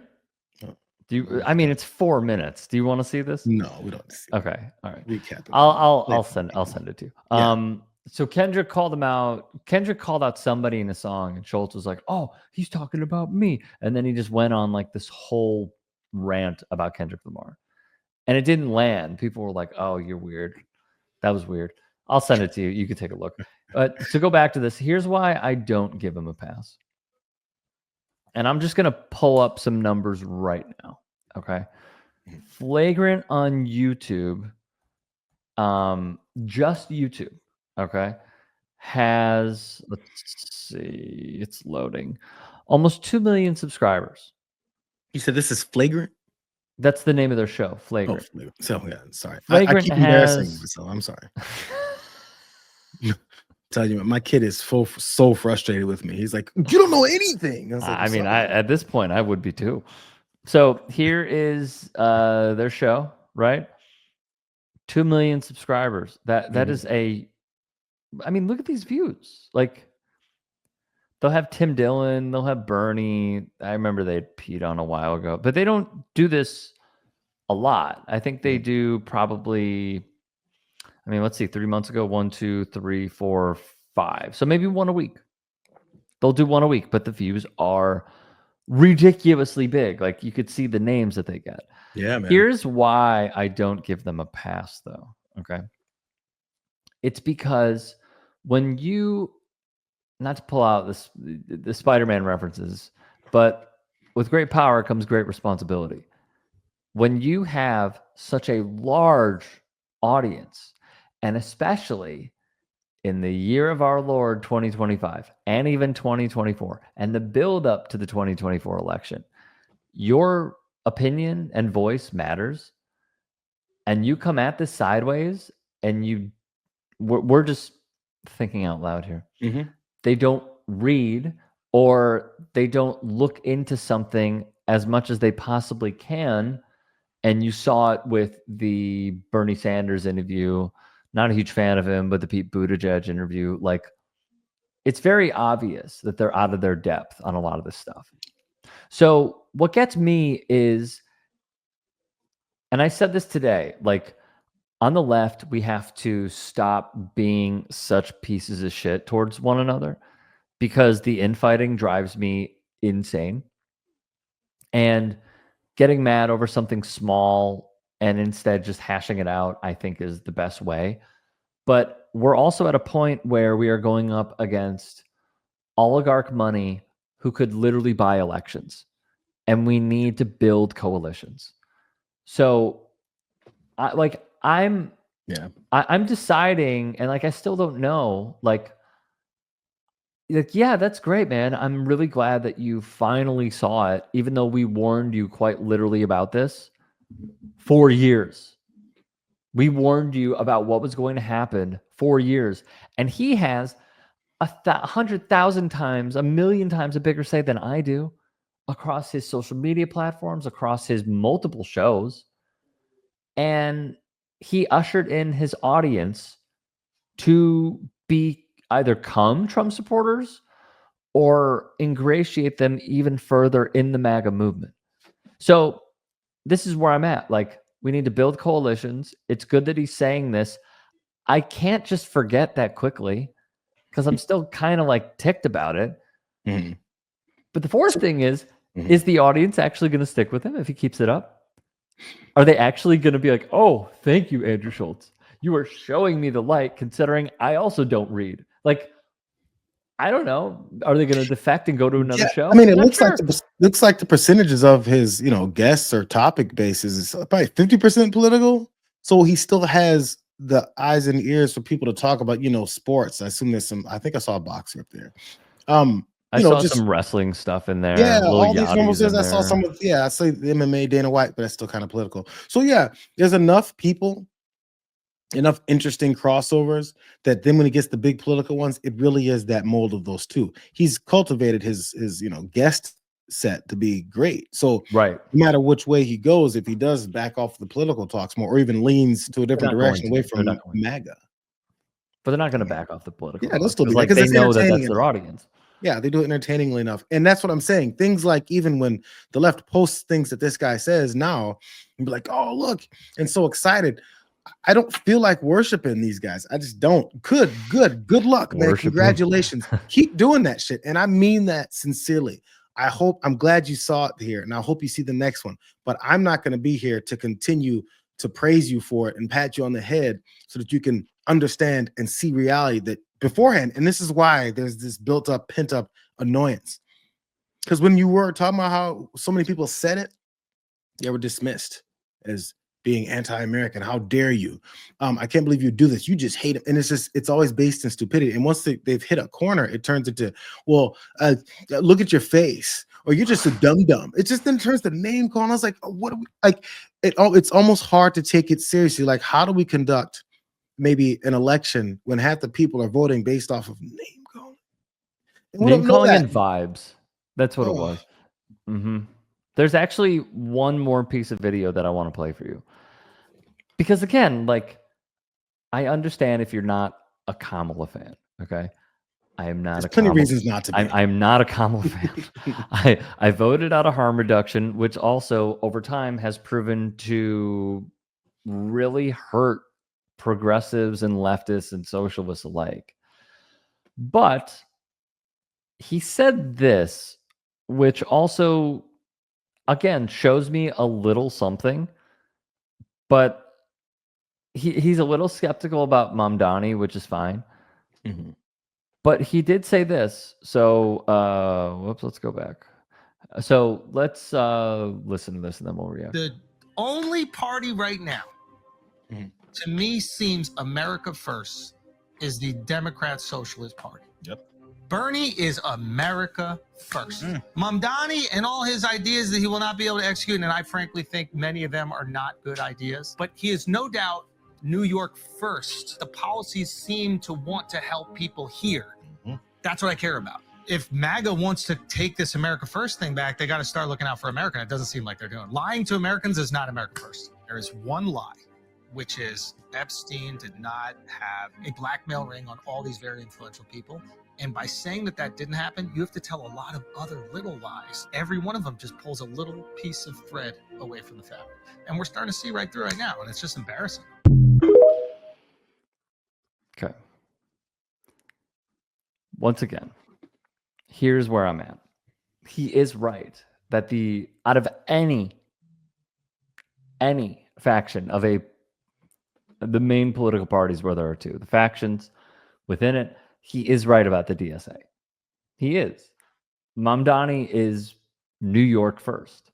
It's 4 minutes. Do you want to see this? No, we don't see it. Okay. All right. Recap it. I'll send it to you. Yeah. So Kendrick called him out. Kendrick called out somebody in a song, and Schulz was like, "Oh, he's talking about me." And then he just went on like this whole rant about Kendrick Lamar, and it didn't land. People were like, "Oh, you're weird. That was weird." I'll send it to you. You can take a look. But to go back to this, here's why I don't give him a pass. And I'm just gonna pull up some numbers right now. Okay, Flagrant on YouTube, just YouTube. Okay, has, let's see, it's loading, almost 2 million subscribers. You said this is Flagrant? That's the name of their show, Oh, Flagrant. Flagrant. So yeah, sorry. I Flagrant keep embarrassing has- myself. I'm sorry. Tell you what, my kid is so frustrated with me. He's like, you don't know anything. I was like, I mean, "Sorry." at this point, I would be too. So here is their show, right? 2 million subscribers. That is a, I mean, look at these views. Like, they'll have Tim Dillon, they'll have Bernie. I remember they had Pete on a while ago, but they don't do this a lot. I think they do probably, I mean, let's see, 3 months ago, 1, 2, 3, 4, 5. So maybe one a week. They'll do one a week, but the views are ridiculously big. Like, you could see the names that they get. Yeah, man. Here's why I don't give them a pass, though. Okay. It's because when you, not to pull out the Spider-Man references, but with great power comes great responsibility. When you have such a large audience, and especially in the year of our Lord 2025 and even 2024 and the build up to the 2024 election, your opinion and voice matters. And you come at this sideways, and we're just thinking out loud here. Mhm. They don't read, or they don't look into something as much as they possibly can. And you saw it with the Bernie Sanders interview. Not a huge fan of him, but the Pete Buttigieg interview. Like, it's very obvious that they're out of their depth on a lot of this stuff. So what gets me is, and I said this today, like, on the left, we have to stop being such pieces of shit towards one another, because the infighting drives me insane. And getting mad over something small and instead just hashing it out, I think, is the best way. But we're also at a point where we are going up against oligarch money who could literally buy elections, and we need to build coalitions. So I'm deciding, and like, I still don't know, like, yeah, that's great, man. I'm really glad that you finally saw it, even though we warned you quite literally about this for years. We warned you about what was going to happen for years. And he has 100,000 times, 1,000,000 times a bigger say than I do across his social media platforms, across his multiple shows. And he ushered in his audience to become Trump supporters or ingratiate them even further in the MAGA movement. So this is where I'm at. Like, we need to build coalitions. It's good that he's saying this. I can't just forget that quickly, because I'm still kind of like ticked about it. Mm-hmm. But the fourth thing is the audience actually going to stick with him if he keeps it up? Are they actually going to be like, oh, thank you, Andrew Schulz. You are showing me the light, considering I also don't read. Like, I don't know. Are they going to defect and go to another show? I mean, it looks like the percentages of his, guests or topic bases is probably 50% political. So he still has the eyes and ears for people to talk about, sports. I assume there's some. I think I saw a boxer up there. I saw some wrestling stuff in there. Yeah, Little all these Yachty's rumors. in I saw some there. of. Yeah, I say the MMA Dana White, but that's still kind of political. So yeah, there's enough people, enough interesting crossovers that then when he gets the big political ones, it really is that mold of those two. He's cultivated his guest set to be great. So right, no matter which way he goes, if he does back off the political talks more, or even leans to a different direction away from MAGA, but they're not going to back off the political. Yeah, they'll still be like there, they know that that's their audience. Yeah, they do it entertainingly enough. And that's what I'm saying. Things like, even when the left posts things that this guy says now, you'll be like, oh, look, and so excited. I don't feel like worshiping these guys. I just don't. Good luck, man. Congratulations. Keep doing that shit. And I mean that sincerely. I'm glad you saw it here, and I hope you see the next one. But I'm not going to be here to continue to praise you for it and pat you on the head so that you can understand and see reality that beforehand. And this is why there's this built up, pent up annoyance. Because when you were talking about how so many people said it, they were dismissed as being anti-American. How dare you? I can't believe you do this. You just hate him. And it's always based in stupidity. And once they've hit a corner, it turns into, well, look at your face, or you're just a dum-dum. It just then turns to name calling. I was like, oh, what are we, like, it's almost hard to take it seriously. Like, how do we conduct maybe an election when half the people are voting based off of name calling? Name calling and vibes. That's what it was. There's actually one more piece of video that I want to play for you. Because again, like, I understand if you're not a Kamala fan, okay? I am not. There's plenty of reasons not to be. I'm not a Kamala fan. I voted out of harm reduction, which also over time has proven to really hurt progressives and leftists and socialists alike. But he said this, which also, again, shows me a little something, but he's a little skeptical about Mamdani, which is fine. But he did say this. So, whoops, let's go back. So let's listen to this and then we'll react. The only party right now, to me, seems America first is the Democrat Socialist Party. Yep. Bernie is America first. Mamdani and all his ideas that he will not be able to execute, and I frankly think many of them are not good ideas, but he is no doubt New York first. The policies seem to want to help people here. That's what I care about. If MAGA wants to take this America first thing back, they got to start looking out for America. It doesn't seem like they're doing. Lying to Americans is not America first. There is one lie, which is Epstein did not have a blackmail ring on all these very influential people. And by saying that that didn't happen, you have to tell a lot of other little lies. Every one of them just pulls a little piece of thread away from the fabric. And we're starting to see right through right now, and it's just embarrassing. Okay. Once again, here's where I'm at. He is right that out of any faction of the main political parties, where there are two, the factions within it, he is right about the DSA. He is. Mamdani is New York first.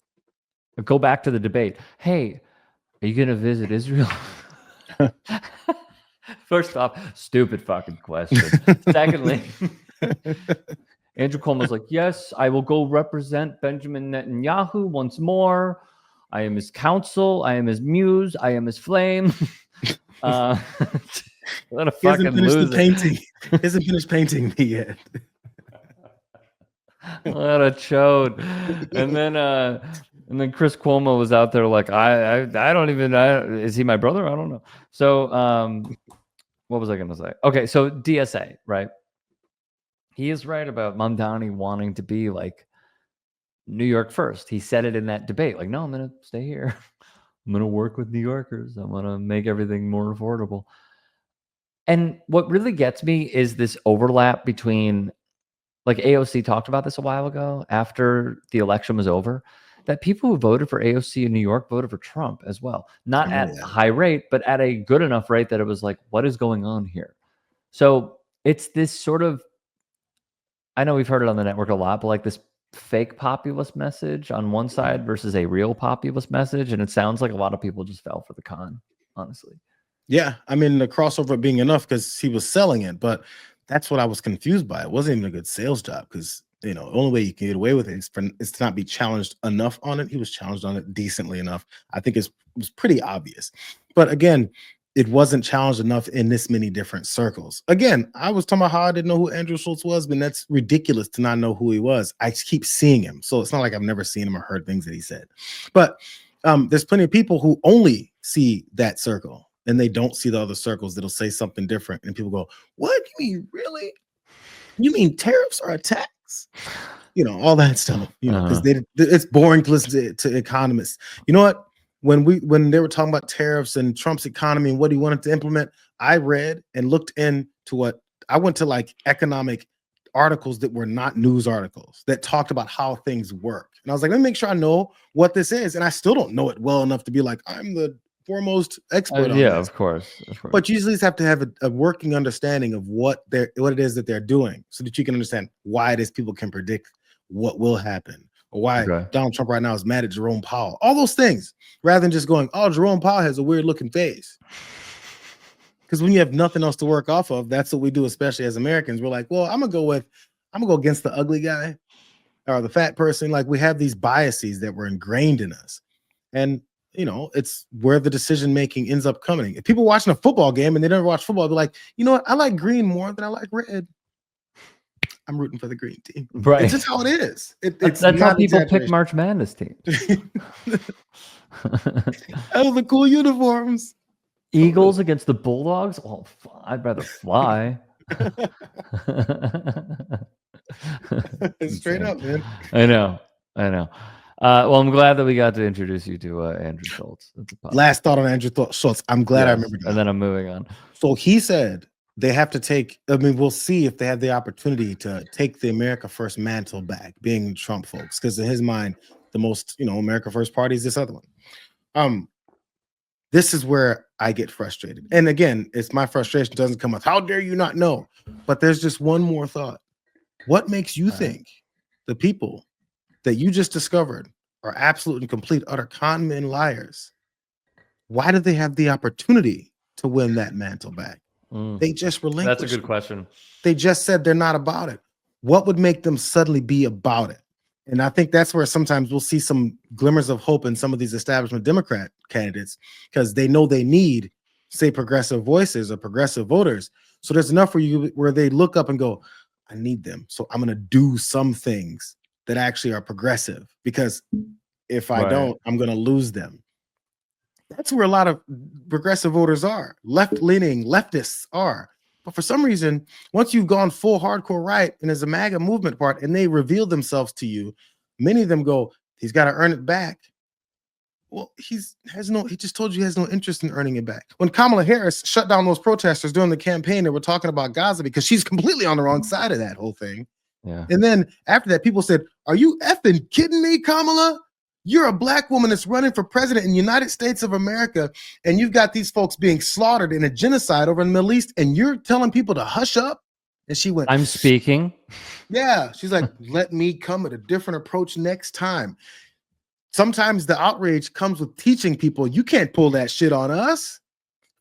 Go back to the debate. Hey, are you going to visit Israel? First off, stupid fucking question. Secondly, Andrew Cuomo's like, yes, I will go represent Benjamin Netanyahu once more. I am his counsel. I am his muse. I am his flame. What a fucking loser. He hasn't finished painting me yet. What a chode. And then Chris Cuomo was out there like, I don't even, is he my brother? I don't know. So what was I going to say? Okay, so DSA, right? He is right about Mamdani wanting to be like New York first. He said it in that debate. Like, no, I'm going to stay here. I'm going to work with New Yorkers. I'm going to make everything more affordable. And what really gets me is this overlap between, like AOC talked about this a while ago after the election was over, that people who voted for AOC in New York voted for Trump as well. Not at a high rate, but at a good enough rate that it was like, what is going on here? So it's this sort of, I know we've heard it on the network a lot, but like this fake populist message on one side versus a real populist message. And it sounds like a lot of people just fell for the con, honestly. Yeah, I mean, the crossover being enough because he was selling it, but that's what I was confused by. It wasn't even a good sales job because, the only way you can get away with it is to not be challenged enough on it. He was challenged on it decently enough. I think it was pretty obvious. But again, it wasn't challenged enough in this many different circles. Again, I was talking about how I didn't know who Andrew Schulz was, but that's ridiculous to not know who he was. I keep seeing him. So it's not like I've never seen him or heard things that he said. But there's plenty of people who only see that circle and they don't see the other circles that'll say something different. And people go, what? You mean, really? You mean tariffs are attacks? All that stuff, because it's boring to listen to economists. You know what? When they were talking about tariffs and Trump's economy and what he wanted to implement, I read and looked into I went to like economic articles that were not news articles that talked about how things work. And I was like, let me make sure I know what this is. And I still don't know it well enough to be like, I'm the foremost expert on yeah, this. of course. But you usually have to have a working understanding of what it is that they're doing so that you can understand why it is people can predict what will happen, or why Donald Trump right now is mad at Jerome Powell. All those things, rather than just going, oh, Jerome Powell has a weird looking face. Because when you have nothing else to work off of, that's what we do, especially as Americans. We're like, well, I'm gonna go against the ugly guy or the fat person. Like, we have these biases that were ingrained in us. And it's where the decision making ends up coming. If people watching a football game and they never watch football, they're like, you know what? I like green more than I like red. I'm rooting for the green team. Right. It's just how it is. It's that's how people pick March Madness teams. Oh, the cool uniforms. Eagles against the Bulldogs? Oh, I'd rather fly. Straight up, man. I know. Well, I'm glad that we got to introduce you to Andrew Schulz. Last thought on Andrew Schulz. I'm glad I remember that. And then I'm moving on. So he said they have to take, we'll see if they have the opportunity to take the America First mantle back, being Trump folks, because in his mind, the most, America First party is this other one. This is where I get frustrated. And again, it's my frustration doesn't come with, how dare you not know? But there's just one more thought. What makes you think the people that you just discovered are absolute and complete utter con men liars? Why did they have the opportunity to win that mantle back? They just relinquished. That's a good question. They just said they're not about it. What would make them suddenly be about it? And I think that's where sometimes we'll see some glimmers of hope in some of these establishment Democrat candidates, because they know they need, say, progressive voices or progressive voters. So there's enough where they look up and go, I need them. So I'm going to do some things that actually are progressive, because if I don't, I'm going to lose them. That's where a lot of progressive voters are. Left-leaning leftists are. But for some reason, once you've gone full hardcore right and there's a MAGA movement part and they reveal themselves to you, many of them go, he's got to earn it back. Well, he just told you he has no interest in earning it back. When Kamala Harris shut down those protesters during the campaign that were talking about Gaza, because she's completely on the wrong side of that whole thing. Yeah. And then after that, people said, are you effing kidding me, Kamala? You're a black woman that's running for president in the United States of America, and you've got these folks being slaughtered in a genocide over in the Middle East, and you're telling people to hush up? And she went, I'm speaking. Yeah. She's like, let me come at a different approach next time. Sometimes the outrage comes with teaching people, you can't pull that shit on us.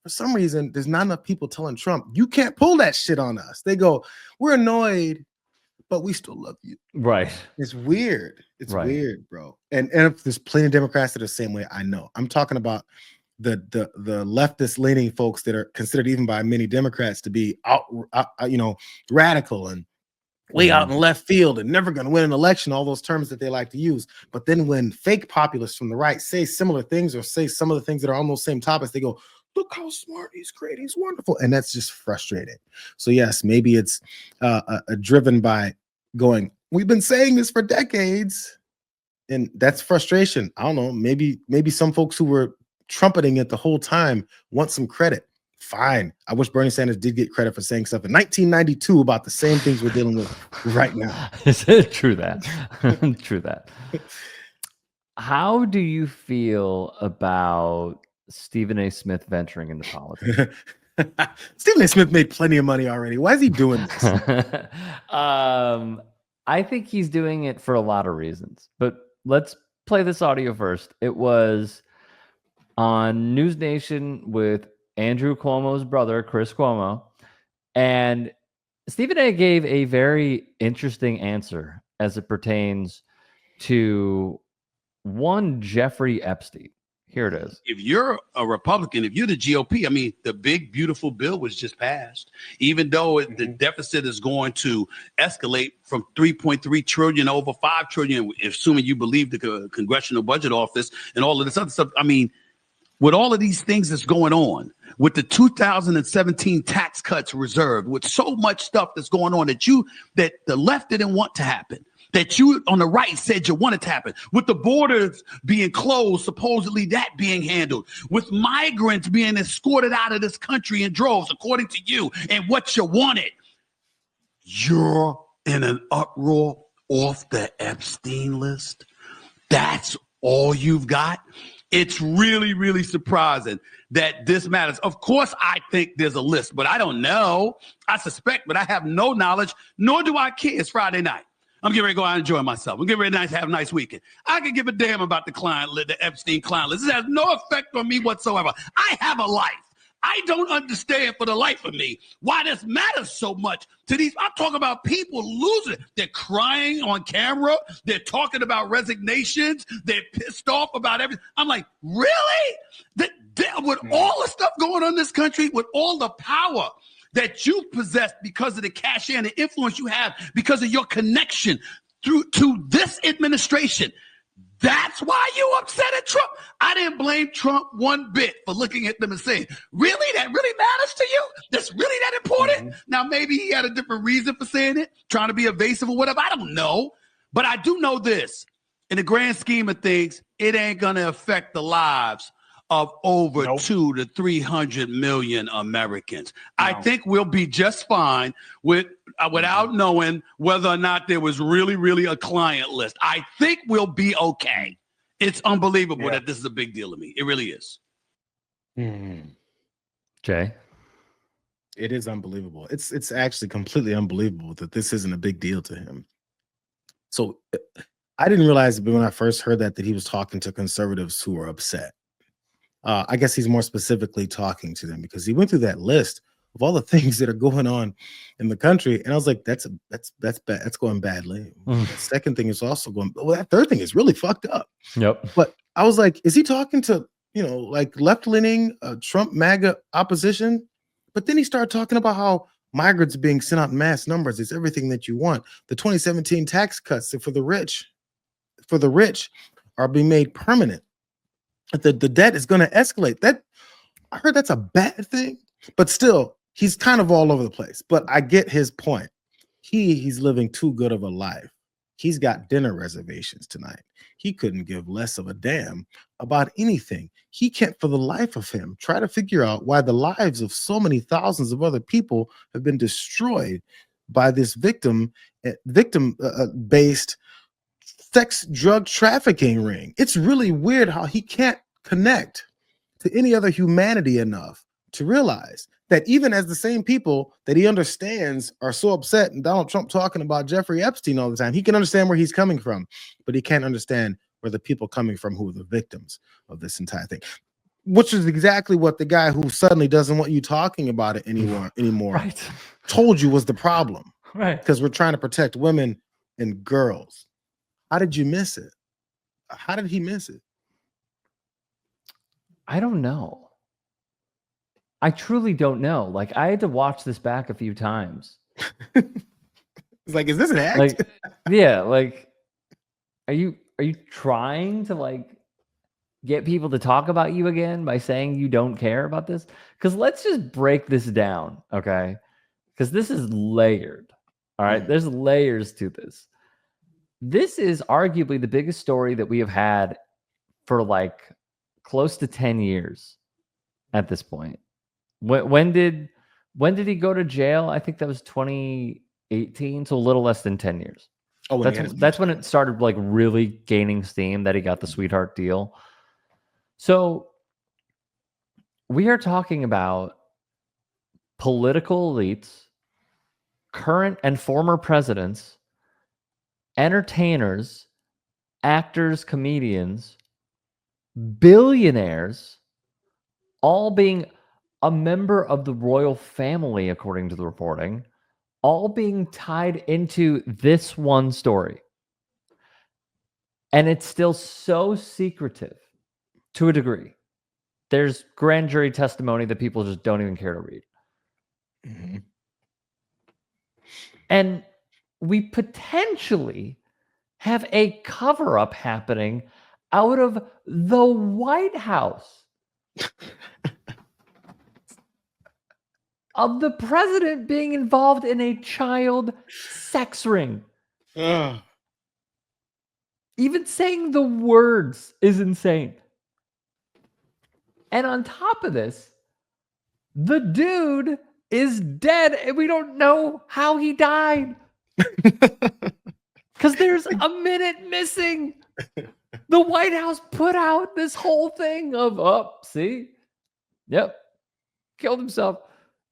For some reason, there's not enough people telling Trump, you can't pull that shit on us. They go, we're annoyed, but we still love you. Right. It's weird. It's weird, bro. And if there's plenty of Democrats that are the same way, I know. I'm talking about the leftist leaning folks that are considered even by many Democrats to be radical and way out in left field and never going to win an election, all those terms that they like to use. But then when fake populists from the right say similar things or say some of the things that are on those same topics, they go, look how smart he's great, he's wonderful. And that's just frustrating. So yes, maybe it's driven by going, we've been saying this for decades, and that's frustration. I don't know, maybe some folks who were trumpeting it the whole time want some credit. Fine. I wish Bernie Sanders did get credit for saying stuff in 1992 about the same things we're dealing with right now. True that. True that. How do you feel about Stephen A. Smith venturing into politics? Stephen A. Smith made plenty of money already. Why is he doing this? I think he's doing it for a lot of reasons, but let's play this audio first. It was on News Nation with Andrew Cuomo's brother, Chris Cuomo, and Stephen A. gave a very interesting answer as it pertains to one Jeffrey Epstein. Here it is. If you're a Republican, if you're the GOP, I mean, the big, beautiful bill was just passed, even though the deficit is going to escalate from 3.3 trillion over 5 trillion, assuming you believe the Congressional Budget Office and all of this other stuff. I mean, with all of these things that's going on, with the 2017 tax cuts reserved, with so much stuff that's going on that the left didn't want to happen, that you on the right said you wanted to happen, with the borders being closed, supposedly that being handled, with migrants being escorted out of this country in droves, according to you, and what you wanted, you're in an uproar off the Epstein list. That's all you've got. It's really, really surprising that this matters. Of course, I think there's a list, but I don't know. I suspect, but I have no knowledge, nor do I care. It's Friday night. I'm getting ready to go out and enjoy myself. I'm getting ready to have a nice weekend. I can give a damn about the Epstein client list. This has no effect on me whatsoever. I have a life. I don't understand for the life of me why this matters so much to these. I'm talking about people losing. They're crying on camera. They're talking about resignations. They're pissed off about everything. I'm like, really? With all the stuff going on in this country, with all the power that you possess because of the cash and the influence you have because of your connection to this administration, that's why you upset at Trump. I didn't blame Trump one bit for looking at them and saying, really? That really matters to you? That's really that important? Now, maybe he had a different reason for saying it, trying to be evasive or whatever. I don't know. But I do know this. In the grand scheme of things, it ain't going to affect the lives of over 200 to 300 million Americans. I think we'll be just fine without knowing whether or not there was really a client list. I think we'll be okay. It's unbelievable that this is a big deal to me. It really is. Jay? It is unbelievable. It's actually completely unbelievable that this isn't a big deal to him. So I didn't realize when I first heard that he was talking to conservatives who were upset. I guess he's more specifically talking to them because he went through that list of all the things that are going on in the country, and I was like, that's bad. That's going badly. The second thing is also going. Well, that third thing is really fucked up. Yep. But I was like, is he talking to like left-leaning Trump MAGA opposition? But then he started talking about how migrants being sent out in mass numbers is everything that you want. The 2017 tax cuts for the rich are being made permanent. The debt is going to escalate. That I heard that's a bad thing, but still, he's kind of all over the place. But I get his point. He's living too good of a life. He's got dinner reservations tonight. He couldn't give less of a damn about anything. He can't, for the life of him, try to figure out why the lives of so many thousands of other people have been destroyed by this victim-based sex drug trafficking ring. It's really weird how he can't connect to any other humanity enough to realize that even as the same people that he understands are so upset and Donald Trump talking about Jeffrey Epstein all the time, he can understand where he's coming from, but he can't understand where the people coming from who are the victims of this entire thing, which is exactly what the guy who suddenly doesn't want you talking about it anymore told you was the problem. Right. Because we're trying to protect women and girls. How did you miss it? How did he miss it? I don't know. I truly don't know. Like, I had to watch this back a few times. It's like, is this an act? Like, yeah, like, are you trying to like get people to talk about you again by saying you don't care about this? Because let's just break this down, okay? Because this is layered. All right, there's layers to this. This is arguably the biggest story that we have had for like close to 10 years at this point. When did he go to jail? I think that was 2018, so a little less than 10 years. Oh, that's when it started like really gaining steam that he got the sweetheart deal. So we are talking about political elites, current and former presidents, entertainers, actors, comedians, billionaires, all being a member of the royal family, according to the reporting, all being tied into this one story. And it's still so secretive to a degree. There's grand jury testimony that people just don't even care to read. Mm-hmm. And we potentially have a cover-up happening out of the White House of the president being involved in a child sex ring. Even saying the words is insane. And on top of this, the dude is dead and we don't know how he died. Because there's a minute missing. The White House put out this whole thing of, killed himself.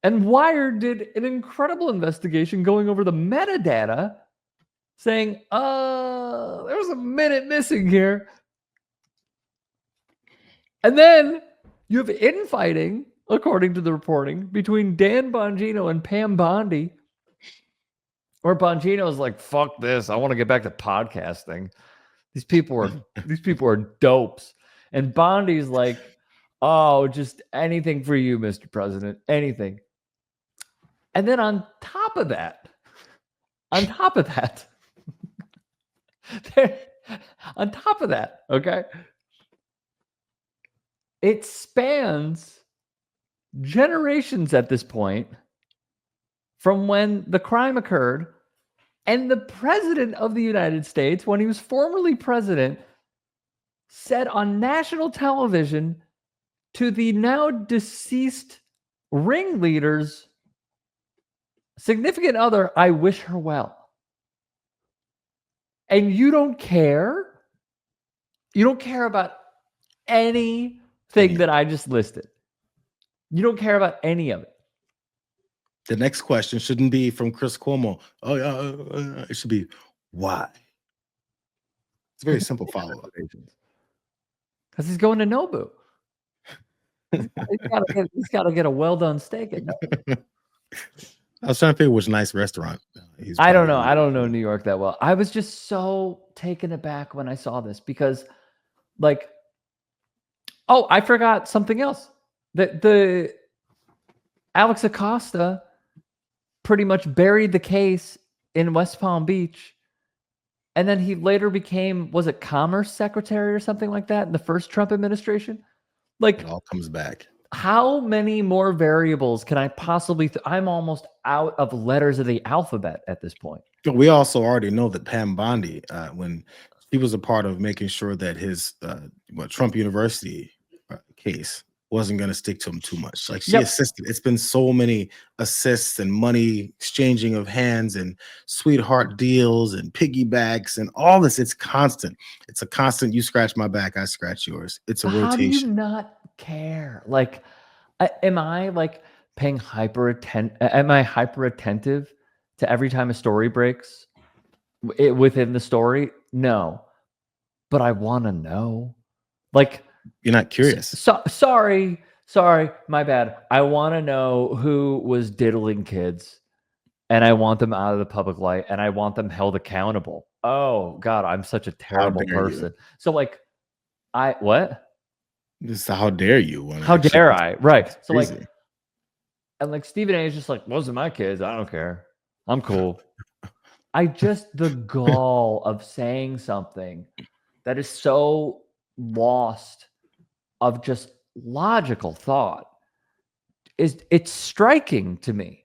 And Wired did an incredible investigation going over the metadata saying, there was a minute missing here. And then you have infighting, according to the reporting, between Dan Bongino and Pam Bondi. Or Bongino's like, fuck this. I want to get back to podcasting. These people are dopes. And Bondi's like, oh, just anything for you, Mr. President. Anything. And then on top of that, okay, it spans generations at this point from when the crime occurred, and the president of the United States, when he was formerly president, said on national television to the now deceased ringleader's significant other, I wish her well. And you don't care? You don't care about anything that I just listed. You don't care about any of it. The next question shouldn't be from Chris Cuomo. Oh, yeah, it should be, why? It's a very simple follow-up. Because he's going to Nobu. He's got to get a well-done steak at Nobu. I was trying to figure which nice restaurant. I don't know. I don't know New York that well. I was just so taken aback when I saw this because, like, oh, I forgot something else. The Alex Acosta pretty much buried the case in West Palm Beach. And then he later became, was it Commerce Secretary or something like that in the first Trump administration? Like, it all comes back. How many more variables can I possibly? I'm almost out of letters of the alphabet at this point. We also already know that Pam Bondi, when he was a part of making sure that his Trump University case wasn't going to stick to him too much. Like she assisted. It's been so many assists and money exchanging of hands and sweetheart deals and piggybacks and all this. It's constant. It's a constant. You scratch my back, I scratch yours. It's a rotation. How do you not care? Like, am I like paying am I hyper attentive to every time a story breaks within the story? No, but I want to know. Like, you're not curious. Sorry, my bad. I want to know who was diddling kids, and I want them out of the public light, and I want them held accountable. Oh God, I'm such a terrible person. So like, what? This how dare you? How dare I? Right. So like, and like Stephen A is just like, those are my kids. I don't care. I'm cool. The gall of saying something that is so lost of just logical thought it's striking to me.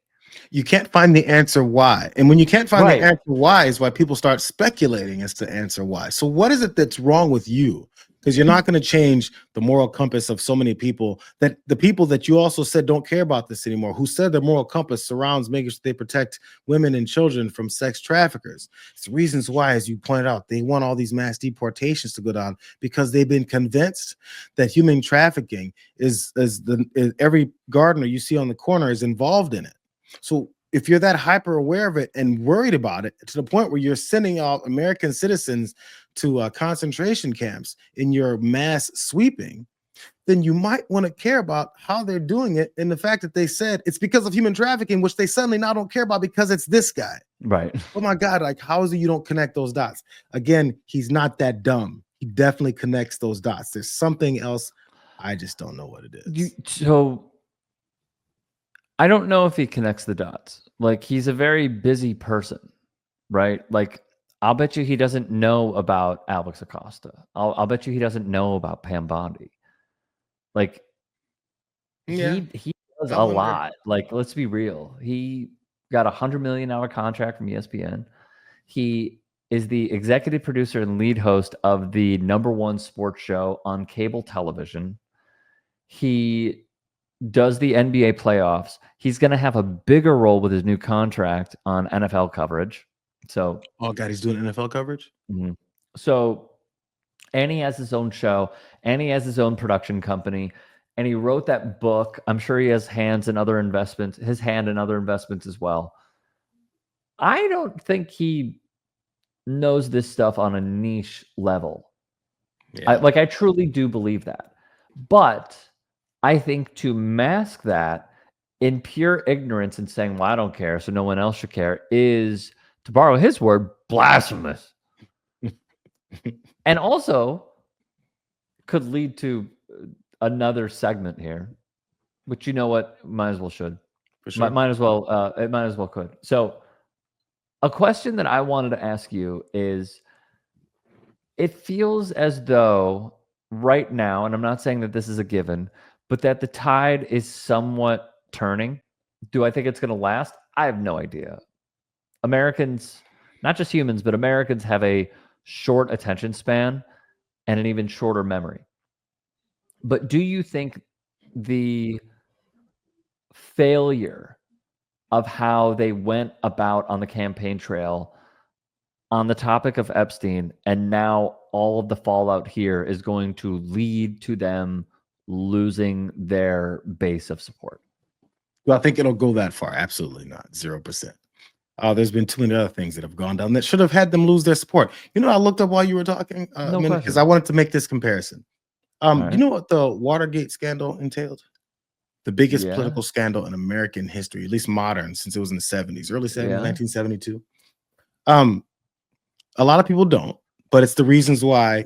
You can't find the answer why. And when you can't find the answer why is why people start speculating as to answer why. So what is it that's wrong with you? Because you're not going to change the moral compass of so many people, that the people that you also said don't care about this anymore, who said their moral compass surrounds making sure they protect women and children from sex traffickers. It's the reasons why, as you pointed out, they want all these mass deportations to go down because they've been convinced that human trafficking is every gardener you see on the corner is involved in it. So if you're that hyper aware of it and worried about it to the point where you're sending out American citizens to concentration camps in your mass sweeping, then you might want to care about how they're doing it and the fact that they said it's because of human trafficking, which they suddenly now don't care about because it's this guy. Right. Oh my God, like how is it you don't connect those dots? Again, he's not that dumb. He definitely connects those dots. There's something else. I just don't know what it is. So I don't know if he connects the dots. Like, he's a very busy person, right? Like, I'll bet you he doesn't know about Alex Acosta. I'll bet you he doesn't know about Pam Bondi. Like, he does a lot. Like, let's be real. He got $100 million contract from ESPN. He is the executive producer and lead host of the #1 sports show on cable television. He does the NBA playoffs. He's going to have a bigger role with his new contract on NFL coverage. So, oh God, he's doing NFL coverage. Mm-hmm. So, and he has his own show, and he has his own production company, and he wrote that book. I'm sure he has his hand in other investments as well. I don't think he knows this stuff on a niche level. Yeah. I truly do believe that. But I think to mask that in pure ignorance and saying, well, I don't care, so no one else should care, is, to borrow his word, blasphemous. And also could lead to another segment here, which, you know what, might as well should. For sure. Might as well, it might as well could. So a question that I wanted to ask you is, it feels as though right now, and I'm not saying that this is a given, but that the tide is somewhat turning. Do I think it's going to last? I have no idea. Americans, not just humans, but Americans have a short attention span and an even shorter memory. But do you think the failure of how they went about on the campaign trail on the topic of Epstein, and now all of the fallout here, is going to lead to them losing their base of support? Well, I think it'll go that far. Absolutely not. 0%. There's been too many other things that have gone down that should have had them lose their support. You know, I looked up while you were talking, No because question. I wanted to make this comparison. right. You know what the Watergate scandal entailed? The biggest Yeah. political scandal in American history, at least modern, since it was in the 70s, early 70s, Yeah. 1972. A lot of people don't, but it's the reasons why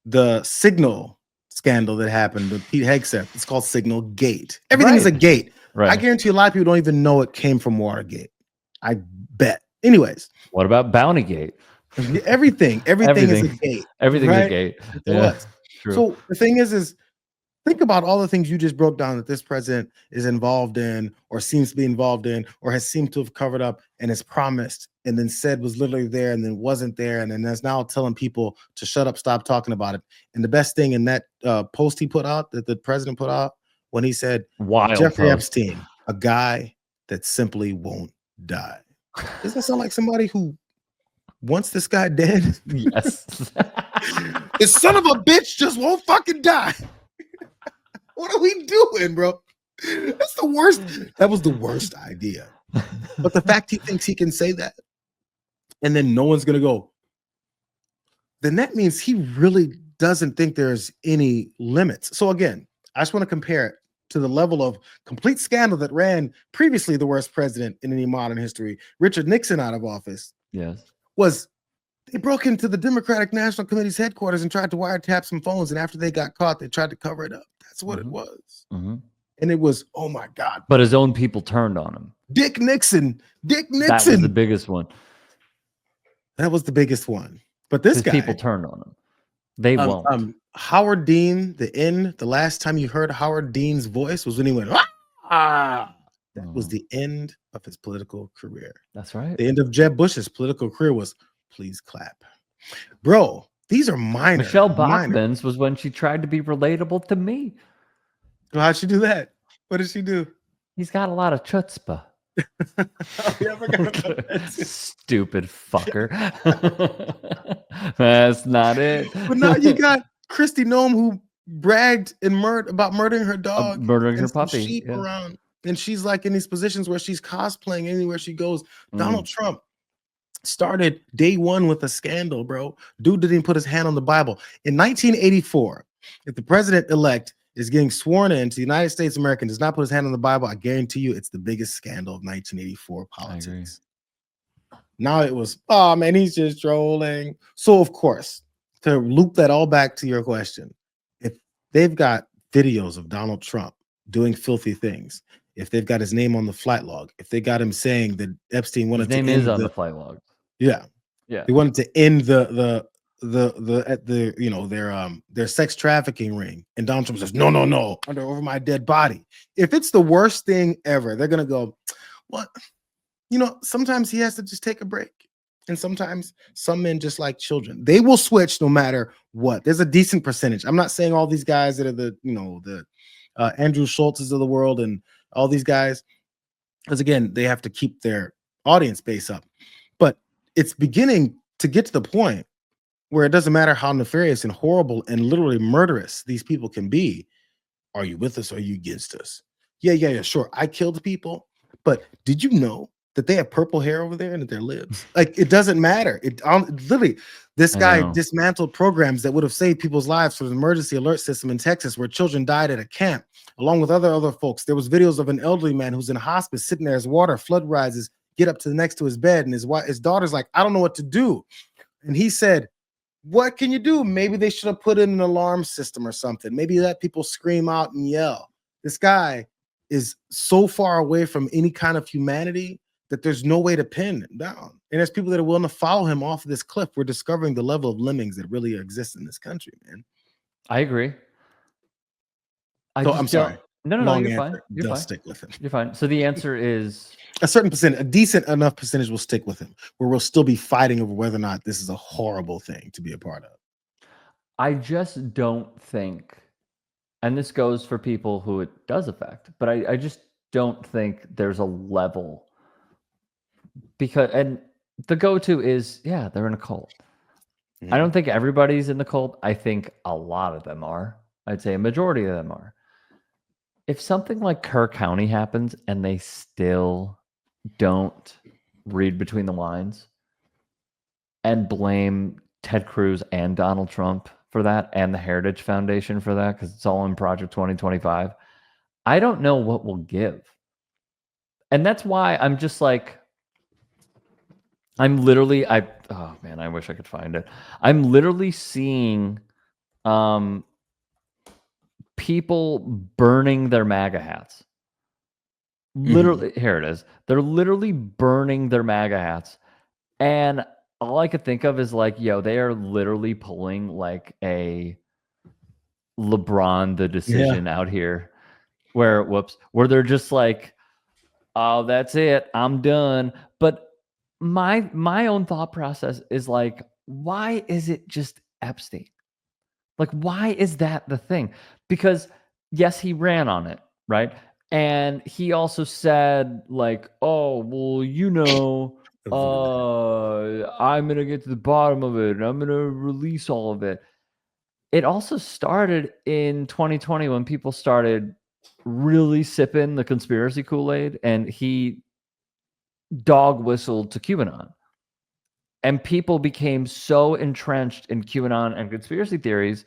the Signal scandal that happened with Pete Hegseth, it's called Signal Gate. Everything is a Right. gate. I Right. guarantee a lot of people don't even know it came from Watergate. I bet. Anyways, What about Bountygate? everything is a Everything. gate. Everything's a Right? gate. It Yeah. was. True. So the thing is think about all the things you just broke down that this president is involved in, or seems to be involved in, or has seemed to have covered up and has promised and then said was literally there and then wasn't there, and then is now telling people to shut up, stop talking about it. And the best thing in that post he put out, that the president put out, when he said, Wild Jeffrey post. Epstein, a guy that simply won't die. Doesn't that sound like somebody who wants this guy dead? Yes. The son of a bitch just won't fucking die. What are we doing, bro? That's the worst. That was the worst idea. But the fact he thinks he can say that, and then no one's gonna go, then that means he really doesn't think there's any limits. So again, I just want to compare it to the level of complete scandal that ran previously the worst president in any modern history, Richard Nixon, out of office. Yes. Was they broke into the Democratic National Committee's headquarters and tried to wiretap some phones, and after they got caught, they tried to cover it up. That's what it was. Mhm. And it was, oh my God, But his own people turned on him. Dick Nixon. That was the biggest one. That was the biggest one. But this His guy, people turned on him. They won't. Howard Dean, the last time you heard Howard Dean's voice was when he went, ah! That was the end of his political career. That's right. The end of Jeb Bush's political career was, please clap. Bro, these are minor. Michelle minor. Bachman's was when she tried to be relatable to me. How'd she do that? What did she do? He's got a lot of chutzpah. Oh, yeah, I forgot about that. Stupid fucker. That's not it. But now you got Christy Nome, who bragged and about murdering her dog, murdering her and some puppy. sheep Yeah. around, and she's like in these positions where she's cosplaying anywhere she goes. Donald Trump started day one with a scandal, bro. Dude didn't even put his hand on the Bible. In 1984, if the president-elect is getting sworn in to the United States American, does not put his hand on the Bible, I guarantee you it's the biggest scandal of 1984 politics. Now it was, oh man, he's just trolling. So of course, to loop that all back to your question, if they've got videos of Donald Trump doing filthy things, if they've got his name on the flight log, if they got him saying that Epstein wanted His name to end is on the flight log. Yeah. Yeah. They wanted to end their sex trafficking ring. And Donald Trump says, no, over my dead body. If it's the worst thing ever, they're gonna go, what? Sometimes he has to just take a break. And sometimes some men just like children. They will switch no matter what. There's a decent percentage. I'm not saying all these guys that are the Andrew Schultzes of the world and all these guys, because again, they have to keep their audience base up. But it's beginning to get to the point where it doesn't matter how nefarious and horrible and literally murderous these people can be. Are you with us or are you against us? Yeah, sure. I killed people, but did you know that they have purple hair over there and that they're libs. Like it doesn't matter. Literally, this guy dismantled programs that would have saved people's lives for the emergency alert system in Texas, where children died at a camp, along with other folks. There was videos of an elderly man who's in hospice sitting there as water flood rises, get up to the next to his bed, and his daughter's like, I don't know what to do. And he said, what can you do? Maybe they should have put in an alarm system or something. Maybe let people scream out and yell. This guy is so far away from any kind of humanity that there's no way to pin him down. And there's people that are willing to follow him off of this cliff. We're discovering the level of lemmings that really exist in this country, man. I agree. I'm sorry. No, you're fine. You're fine. Stick with him. You're fine. So the answer is a certain percent, a decent enough percentage will stick with him, where we'll still be fighting over whether or not this is a horrible thing to be a part of. I just don't think, and this goes for people who it does affect, but I just don't think there's a level, because, and the go-to is, yeah, they're in a cult. I don't think everybody's in the cult. I think a lot of them are. I'd say a majority of them are. If something like Kerr County happens and they still don't read between the lines and blame Ted Cruz and Donald Trump for that and the Heritage Foundation for that, because it's all in Project 2025, I don't know what will give. And that's why I'm just like, I'm literally, oh man, I wish I could find it. I'm literally seeing people burning their MAGA hats. Literally, here it is. They're literally burning their MAGA hats. And all I could think of is like, yo, they are literally pulling like a LeBron the decision out here, where they're just like, oh, that's it, I'm done. But my own thought process is like, why is it just Epstein? Like, why is that the thing? Because yes, he ran on it, right? And he also said like, oh, well, you know, I'm going to get to the bottom of it and I'm going to release all of it. It also started in 2020 when people started really sipping the conspiracy Kool-Aid, and he dog whistled to QAnon. And people became so entrenched in QAnon and conspiracy theories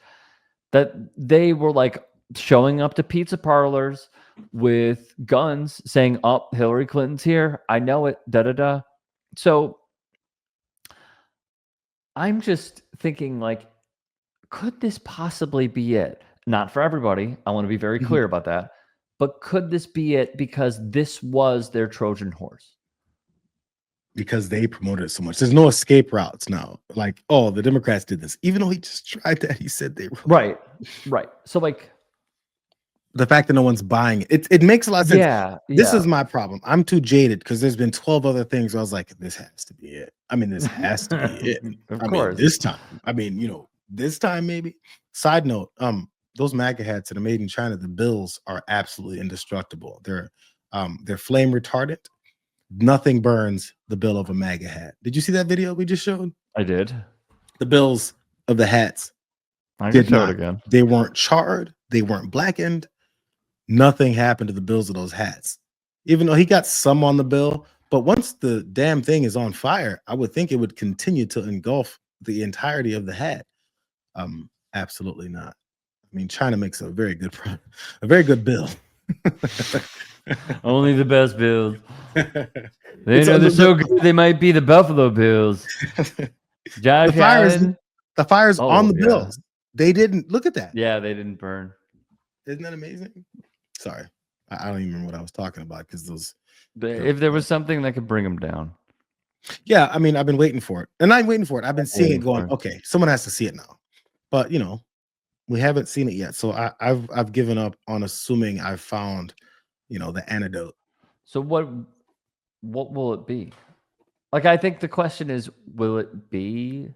that they were like showing up to pizza parlors with guns saying, oh, Hillary Clinton's here. I know it, da-da-da. So I'm just thinking like, could this possibly be it? Not for everybody. I want to be very clear about that. But could this be it because this was their Trojan horse? Because they promoted it so much. There's no escape routes now. Like, oh, the Democrats did this. Even though he just tried that, he said they were. Right. So like, the fact that no one's buying it, it makes a lot of sense. Yeah. This is my problem. I'm too jaded because there's been 12 other things where I was like, this has to be it. I mean, this has to be it. Of course. Mean, this time. I mean, you know, this time maybe. Side note, those MAGA hats that are made in China, the bills are absolutely indestructible. They're flame retardant. Nothing burns the bill of a MAGA hat. Did you see that video we just showed? I did. The bills of the hats I can show it again. They weren't charred. They weren't blackened. Nothing happened to the bills of those hats. Even though he got some on the bill, but once the damn thing is on fire, I would think it would continue to engulf the entirety of the hat. Absolutely not. I mean, China makes a very good bill. Only the best bills. They know they're so good they might be the Buffalo Bills. Josh the fire's on the bills. They didn't look at that. Yeah, they didn't burn. Isn't that amazing? Sorry, I don't even remember what I was talking about because those. If there was something that could bring them down. Yeah, I mean, I've been waiting for it, and I'm waiting for it. I've been seeing it going. Okay, someone has to see it now, but you know, we haven't seen it yet. So I've given up on assuming I've found, you know, the antidote. So what will it be? Like, I think the question is, will it be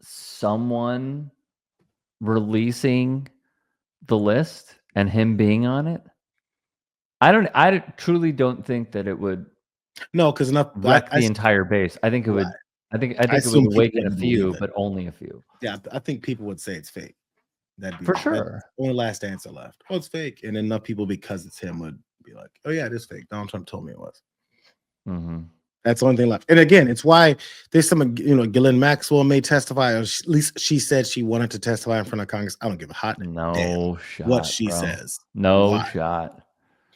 someone releasing the list and him being on it? I truly don't think that it would. No, because enough wreck the entire base. I think it would. I think it would awaken a few, but only a few. Yeah, I think people would say it's fake. That'd be for sure. Only last answer left. Oh, it's fake, and enough people because it's him would be like, "Oh yeah, it is fake." Donald Trump told me it was. Mm-hmm. That's the only thing left. And again, it's why there's some, Ghislaine Maxwell may testify, or at least she said she wanted to testify in front of Congress. I don't give a hot damn shot what she bro. says. No Why? shot.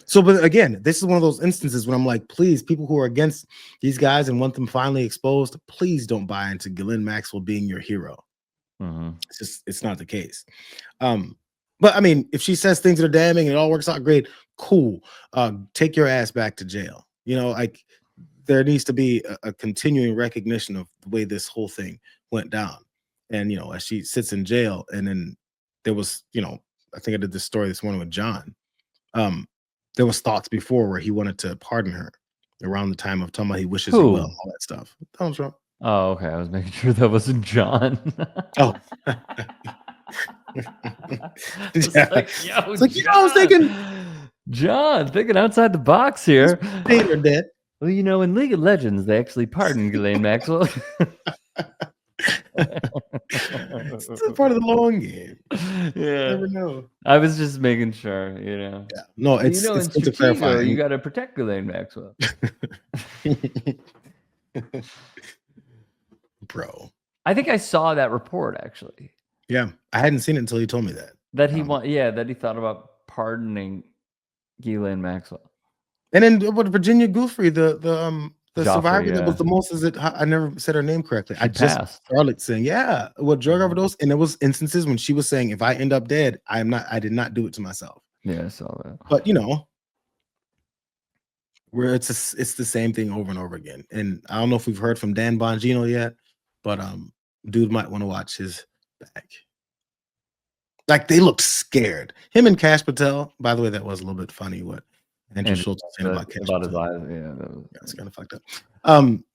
So, but again, this is one of those instances when I'm like, please, people who are against these guys and want them finally exposed, please don't buy into Ghislaine Maxwell being your hero. Mm-hmm. It's not the case. But I mean, if she says things that are damning and it all works out great, cool. Take your ass back to jail. Like there needs to be a continuing recognition of the way this whole thing went down. And as she sits in jail, and then there was, I think I did this story this morning with John. There was thoughts before where he wanted to pardon her around the time of talking about he wishes her well, all that stuff. Donald Trump. Oh, okay. I was making sure that wasn't John. Oh. It's like, I was thinking, John, thinking outside the box here. Peter dead. Well, in League of Legends, they actually pardoned Ghislaine Maxwell. It's part of the long game. Yeah, never know. I was just making sure. Yeah. No, it's in good to clarify. You got to protect Ghislaine Maxwell, bro. I think I saw that report actually. Yeah, I hadn't seen it until you told me that. That he thought about pardoning Ghislaine Maxwell. And then what Virginia Giuffre, the Joffrey, survivor that was the most, I never said her name correctly. I just started saying, drug overdose. And there was instances when she was saying, if I end up dead, I did not do it to myself. Yeah, I saw that. But where it's the same thing over and over again. And I don't know if we've heard from Dan Bongino yet, but dude might want to watch his back. Like they look scared. Him and Cash Patel, by the way, that was a little bit funny what Andrew Schulz was saying about Cash his Patel. eyes. Yeah, that's kind of fucked up.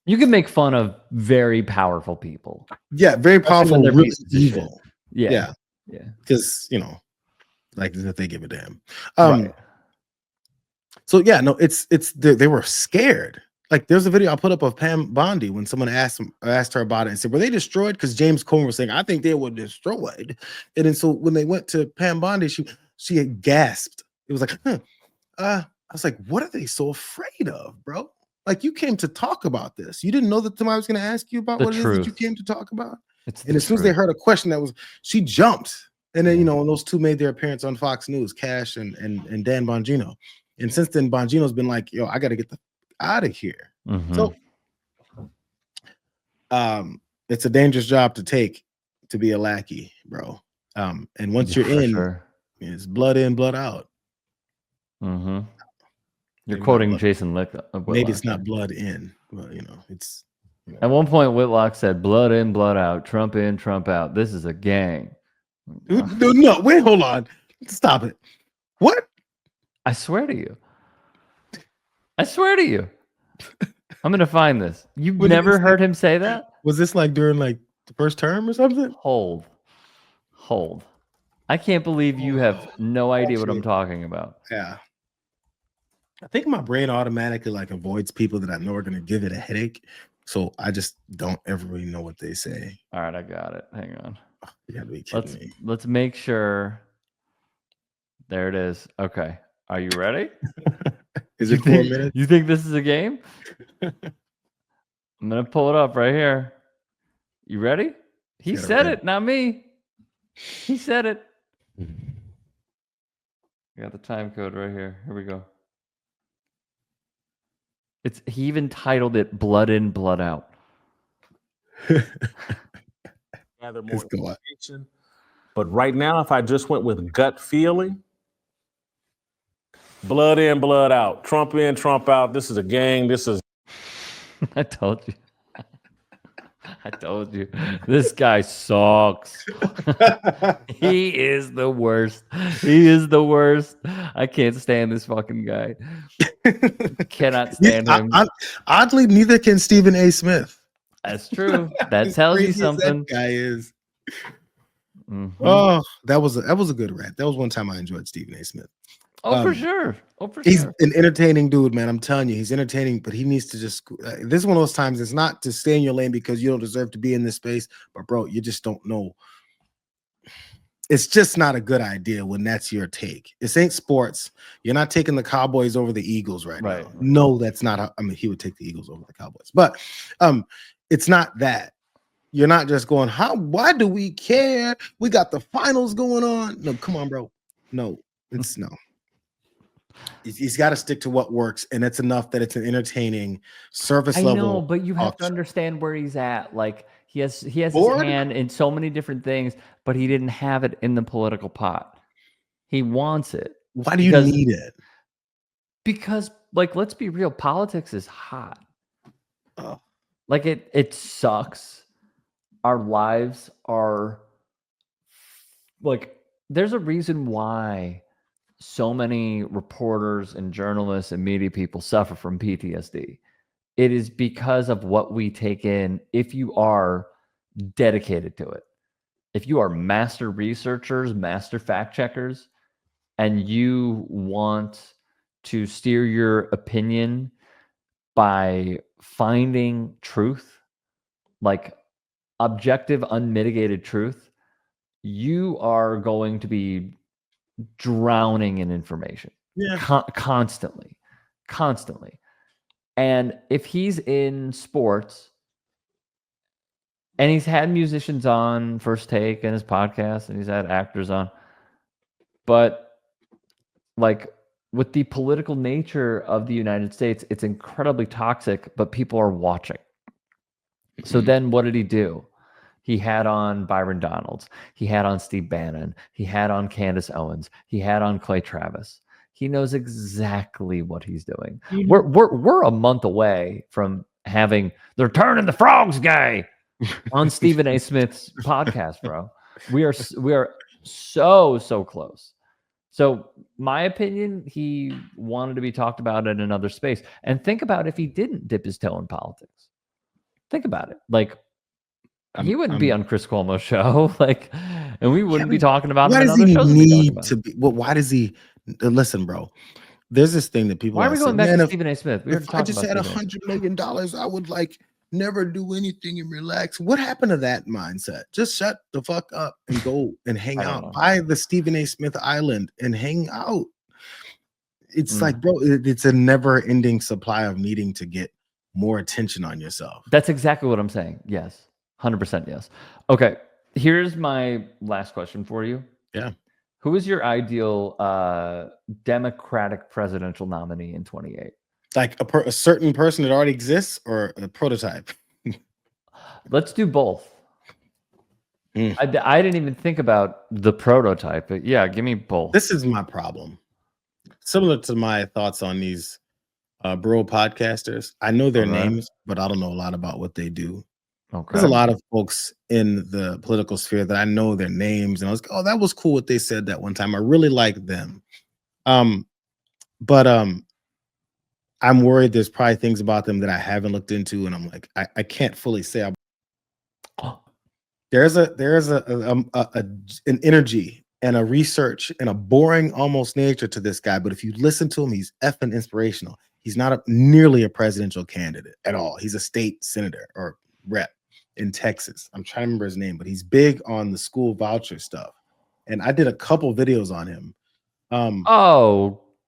You can make fun of very powerful people. Yeah, very powerful, really evil. Yeah. Because like if they give a damn. Right. So yeah, no, it's they were scared. Like there's a video I put up of Pam Bondi when someone asked her about it and said, were they destroyed? Because James Comer was saying, I think they were destroyed. And then so when they went to Pam Bondi, she had gasped. It was like, I was like, what are they so afraid of, bro? Like you came to talk about this. You didn't know that somebody was going to ask you about what it is that you came to talk about. And as soon as they heard a question she jumped. And then, when those two made their appearance on Fox News, Cash and Dan Bongino. And since then, Bongino's been like, yo, I got to get the out of here. Mm-hmm. So it's a dangerous job to take, to be a lackey, bro. And once you're in, it's blood in, blood out. Mm-hmm. You're quoting Jason Whitlock. Maybe it's not blood in, but it's at one point Whitlock said blood in, blood out, Trump in, Trump out. This is a gang. Dude, no, wait, hold on. Stop it. What? I swear to you. I'm gonna find this. You've never heard him say that? Was this like during like the first term or something? Hold. I can't believe you have no idea what I'm talking about. Yeah. I think my brain automatically like avoids people that I know are gonna give it a headache. So I just don't ever really know what they say. All right, I got it. Hang on. You gotta be kidding me. Let's make sure. There it is. Okay. Are you ready? Is it 4 minutes? You think this is a game? I'm gonna pull it up right here. You ready? He said it, not me. He said it. I got the time code right here. Here we go. He even titled it "Blood In, Blood Out." Gather more information. But right now, if I just went with gut feeling, blood in, blood out. Trump in, Trump out. This is a gang. This is. I told you. I told you. This guy sucks. He is the worst. I can't stand this fucking guy. Cannot stand him. Oddly, neither can Stephen A. Smith. That's true. That tells you something. That guy is. Mm-hmm. Oh, that was a good rant. That was one time I enjoyed Stephen A. Smith. For sure. He's an entertaining dude, man. I'm telling you, he's entertaining, but he needs to just. This is one of those times. It's not to stay in your lane because you don't deserve to be in this space, but bro, you just don't know. it's just not a good idea when that's your take. This ain't sports. You're not taking the Cowboys over the Eagles right now. No, that's not how, I mean, he would take the Eagles over the Cowboys, but it's not that. You're not just going, why do we care? We got the finals going on. No, come on, bro. No, it's no. He's got to stick to what works, and it's enough that it's an entertaining service level. I know, but you have to understand where he's at. Like he has his hand in so many different things, but he didn't have it in the political pot. He wants it. Why do you need it? Because, like, let's be real, politics is hot. Like it sucks. Our lives are like, there's a reason why so many reporters and journalists and media people suffer from PTSD. It is because of what we take in if you are dedicated to it. If you are master researchers, master fact checkers, and you want to steer your opinion by finding truth, like objective, unmitigated truth, you are going to be drowning in information constantly. And if he's in sports and he's had musicians on First Take and his podcast, and he's had actors on, but like with the political nature of the United States, it's incredibly toxic, but people are watching. So then what did he do? He had on Byron Donalds. He had on Steve Bannon. He had on Candace Owens. He had on Clay Travis. He knows exactly what he's doing. We're a month away from having "They're turning the frogs gay" on Stephen A. Smith's podcast, bro. We are so close. So my opinion, he wanted to be talked about in another space. And think about if he didn't dip his toe in politics. Think about it. Like, he wouldn't be on Chris Cuomo's show, like, and we wouldn't be talking about him. Why does he need to be? Well, why does he? Listen, bro. There's this thing that people. Why are we going back to Stephen A. Smith? If I just had $100 million, I would like never do anything and relax. What happened to that mindset? Just shut the fuck up and go and hang out. Buy the Stephen A. Smith Island and hang out. It's like, bro, it's a never-ending supply of needing to get more attention on yourself. That's exactly what I'm saying. Yes. 100% yes. Okay, here's my last question for you. Yeah. Who is your ideal Democratic presidential nominee in 28? Like a certain person that already exists, or a prototype? Let's do both. I didn't even think about the prototype, but yeah, give me both. This is my problem. Similar to my thoughts on these bro podcasters. I know their names, but I don't know a lot about what they do. Okay. There's a lot of folks in the political sphere that I know their names, and I was like, oh, that was cool what they said that one time. I really like them. But I'm worried there's probably things about them that I haven't looked into, and I'm like, I can't fully say. There's an energy and a research and a boring almost nature to this guy, but if you listen to him, he's effing inspirational. He's not nearly a presidential candidate at all. He's a state senator or rep in Texas. I'm trying to remember his name, but he's big on the school voucher stuff. And I did a couple videos on him.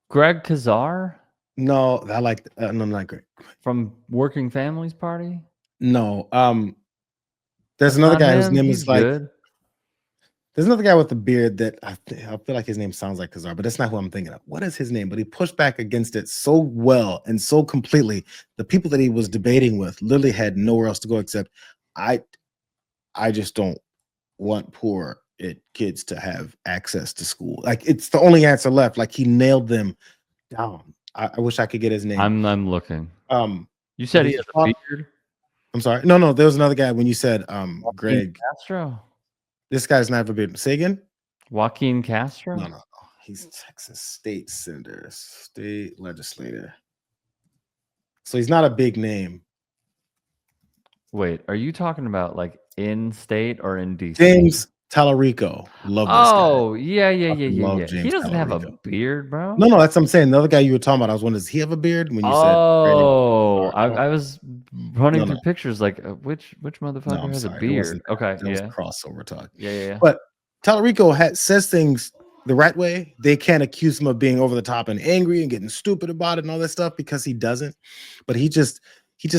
Greg Kazar? No, I like no, not Greg. From Working Families Party? No. There's another guy whose name is like good. There's another guy with a beard that I feel like his name sounds like Kazar, but that's not who I'm thinking of. What is his name? But he pushed back against it so well and so completely. The people that he was debating with literally had nowhere else to go except I just don't want poor kids to have access to school. Like, it's the only answer left. Like, he nailed them down. I wish I could get his name. I'm looking. You said he has a beard? I'm sorry. No, there was another guy when you said Greg Castro. This guy's not ever been. Say again? Joaquin Castro? No. He's Texas state senator, state legislator. So he's not a big name. Wait, are you talking about like in state or in DC? James Tallarico. Love this guy. Yeah. He doesn't have a beard, bro. No, that's what I'm saying. The other guy you were talking about, I was wondering, does he have a beard? When you said, I was running through pictures like which motherfucker has a beard? Okay, that was crossover talk. Yeah. But Tallarico says things the right way, they can't accuse him of being over the top and angry and getting stupid about it and all that stuff because he doesn't. But he just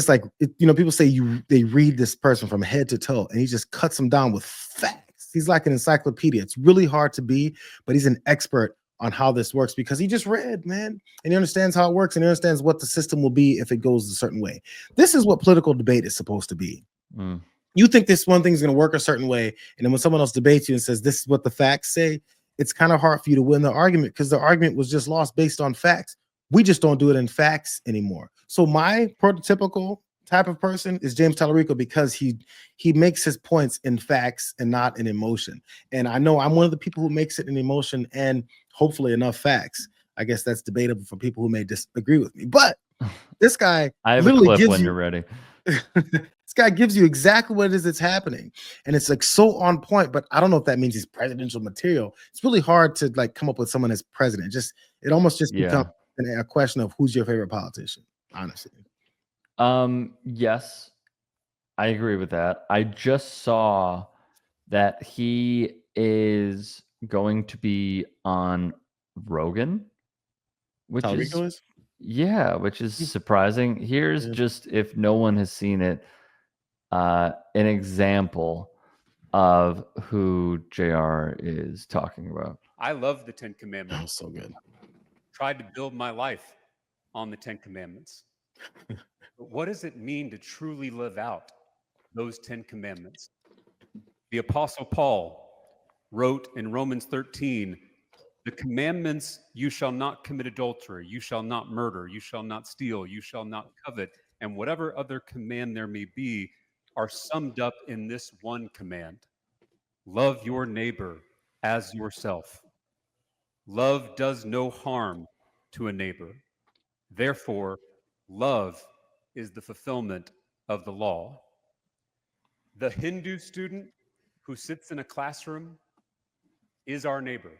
like, people say they read this person from head to toe, and he just cuts them down with facts. He's like an encyclopedia. It's really hard to be, but he's an expert on how this works because he just read, man, and he understands how it works and he understands what the system will be if it goes a certain way. This is what political debate is supposed to be. You think this one thing is going to work a certain way, and then when someone else debates you and says this is what the facts say, it's kind of hard for you to win the argument because the argument was just lost based on facts. We just don't do it in facts anymore. So my prototypical type of person is James Tallarico because he makes his points in facts and not in emotion. And I know I'm one of the people who makes it in emotion and hopefully enough facts. I guess that's debatable for people who may disagree with me. But this guy I have a clip when you're ready. This guy gives you exactly what it is that's happening, and it's like so on point. But I don't know if that means he's presidential material. It's really hard to like come up with someone as president. It almost becomes a question of who's your favorite politician, honestly. Yes, I agree with that. I just saw that he is going to be on Rogan, which is surprising. Here's just, if no one has seen it, an example of who JR is talking about. I love the 10 Commandments. So good. Tried to build my life on the 10 Commandments. But what does it mean to truly live out those 10 Commandments? The Apostle Paul wrote in Romans 13, the commandments, you shall not commit adultery, you shall not murder, you shall not steal, you shall not covet, and whatever other command there may be are summed up in this one command. Love your neighbor as yourself. Love does no harm to a neighbor. Therefore, love is the fulfillment of the law. The Hindu student who sits in a classroom is our neighbor.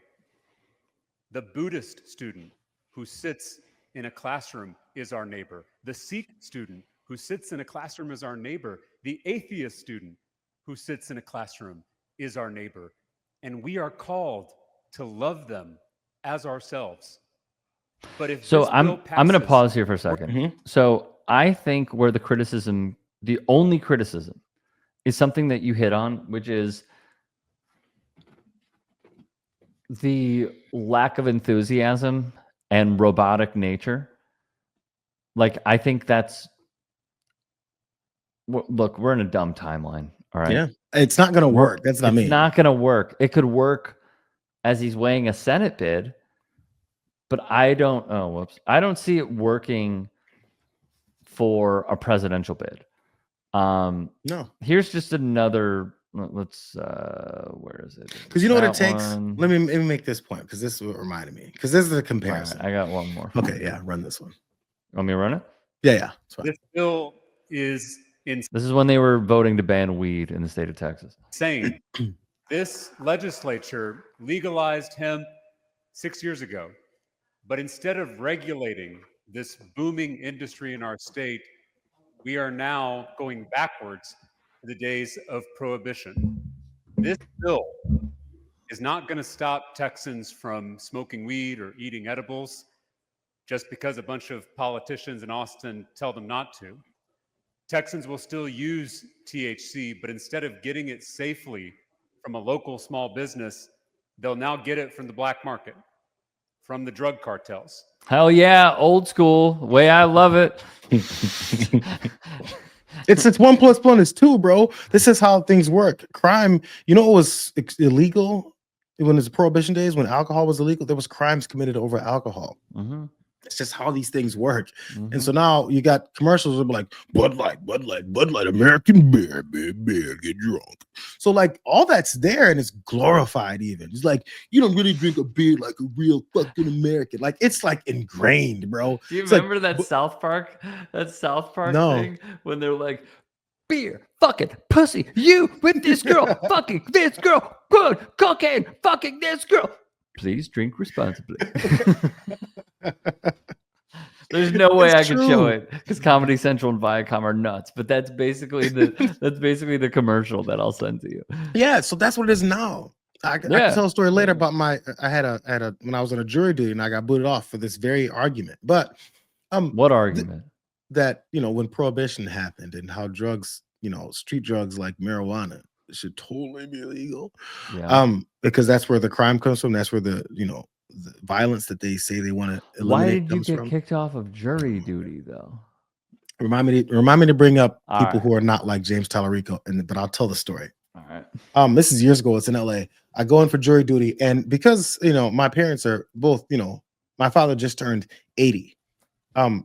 The Buddhist student who sits in a classroom is our neighbor. The Sikh student who sits in a classroom is our neighbor. The atheist student who sits in a classroom is our neighbor. And we are called to love them as ourselves. But if I'm going to pause here for a second. So I think where the only criticism is something that you hit on, which is the lack of enthusiasm and robotic nature. Like, I think look, we're in a dumb timeline. All right. Yeah. It's not going to work. That's what I mean. It's not going to work. It could work as he's weighing a Senate bid, but I don't see it working for a presidential bid. No. Here's just another. Let's where is it? Because you know what it takes. Let me make this point because this is what reminded me. Because this is a comparison. Right, I got one more. Okay, yeah, run this one. Want me to run it? Yeah. This bill is insane. This is when they were voting to ban weed in the state of Texas. Insane. This legislature legalized hemp 6 years ago, but instead of regulating this booming industry in our state, we are now going backwards to the days of prohibition. This bill is not going to stop Texans from smoking weed or eating edibles just because a bunch of politicians in Austin tell them not to. Texans will still use THC, but instead of getting it safely from a local small business, they'll now get it from the black market, from the drug cartels. Hell yeah, old school, way I love it. It's 1 + 1 is 2, bro. This is how things work. Crime, it was illegal when it's prohibition days, when alcohol was illegal. There was crimes committed over alcohol. Mm-hmm. It's just how these things work. Mm-hmm. And so now you got commercials that be like Bud Light, American beer, get drunk. So like all that's there and it's glorified even. It's like you don't really drink a beer like a real fucking American. Like it's like ingrained, bro. Do you it's remember that South Park thing when they're like, beer, fucking pussy, you with this girl, fucking this girl, good cocaine, fucking this girl. Please drink responsibly. There's no way I could show it because Comedy Central and Viacom are nuts, but that's basically the commercial that I'll send to you. Yeah, so that's what it is now. I can tell a story later about I had a when I was on a jury duty and I got booted off for this very argument. But what argument? That when prohibition happened and how drugs, street drugs like marijuana should totally be illegal. Yeah. Because that's where the crime comes from. That's where the the violence that they say they want to eliminate. Why did you get kicked off of jury duty though? Remind me to bring up people who are not like James Tallarico, but I'll tell the story. All right. This is years ago. It's in LA. I go in for jury duty, and because my parents are both, my father just turned 80.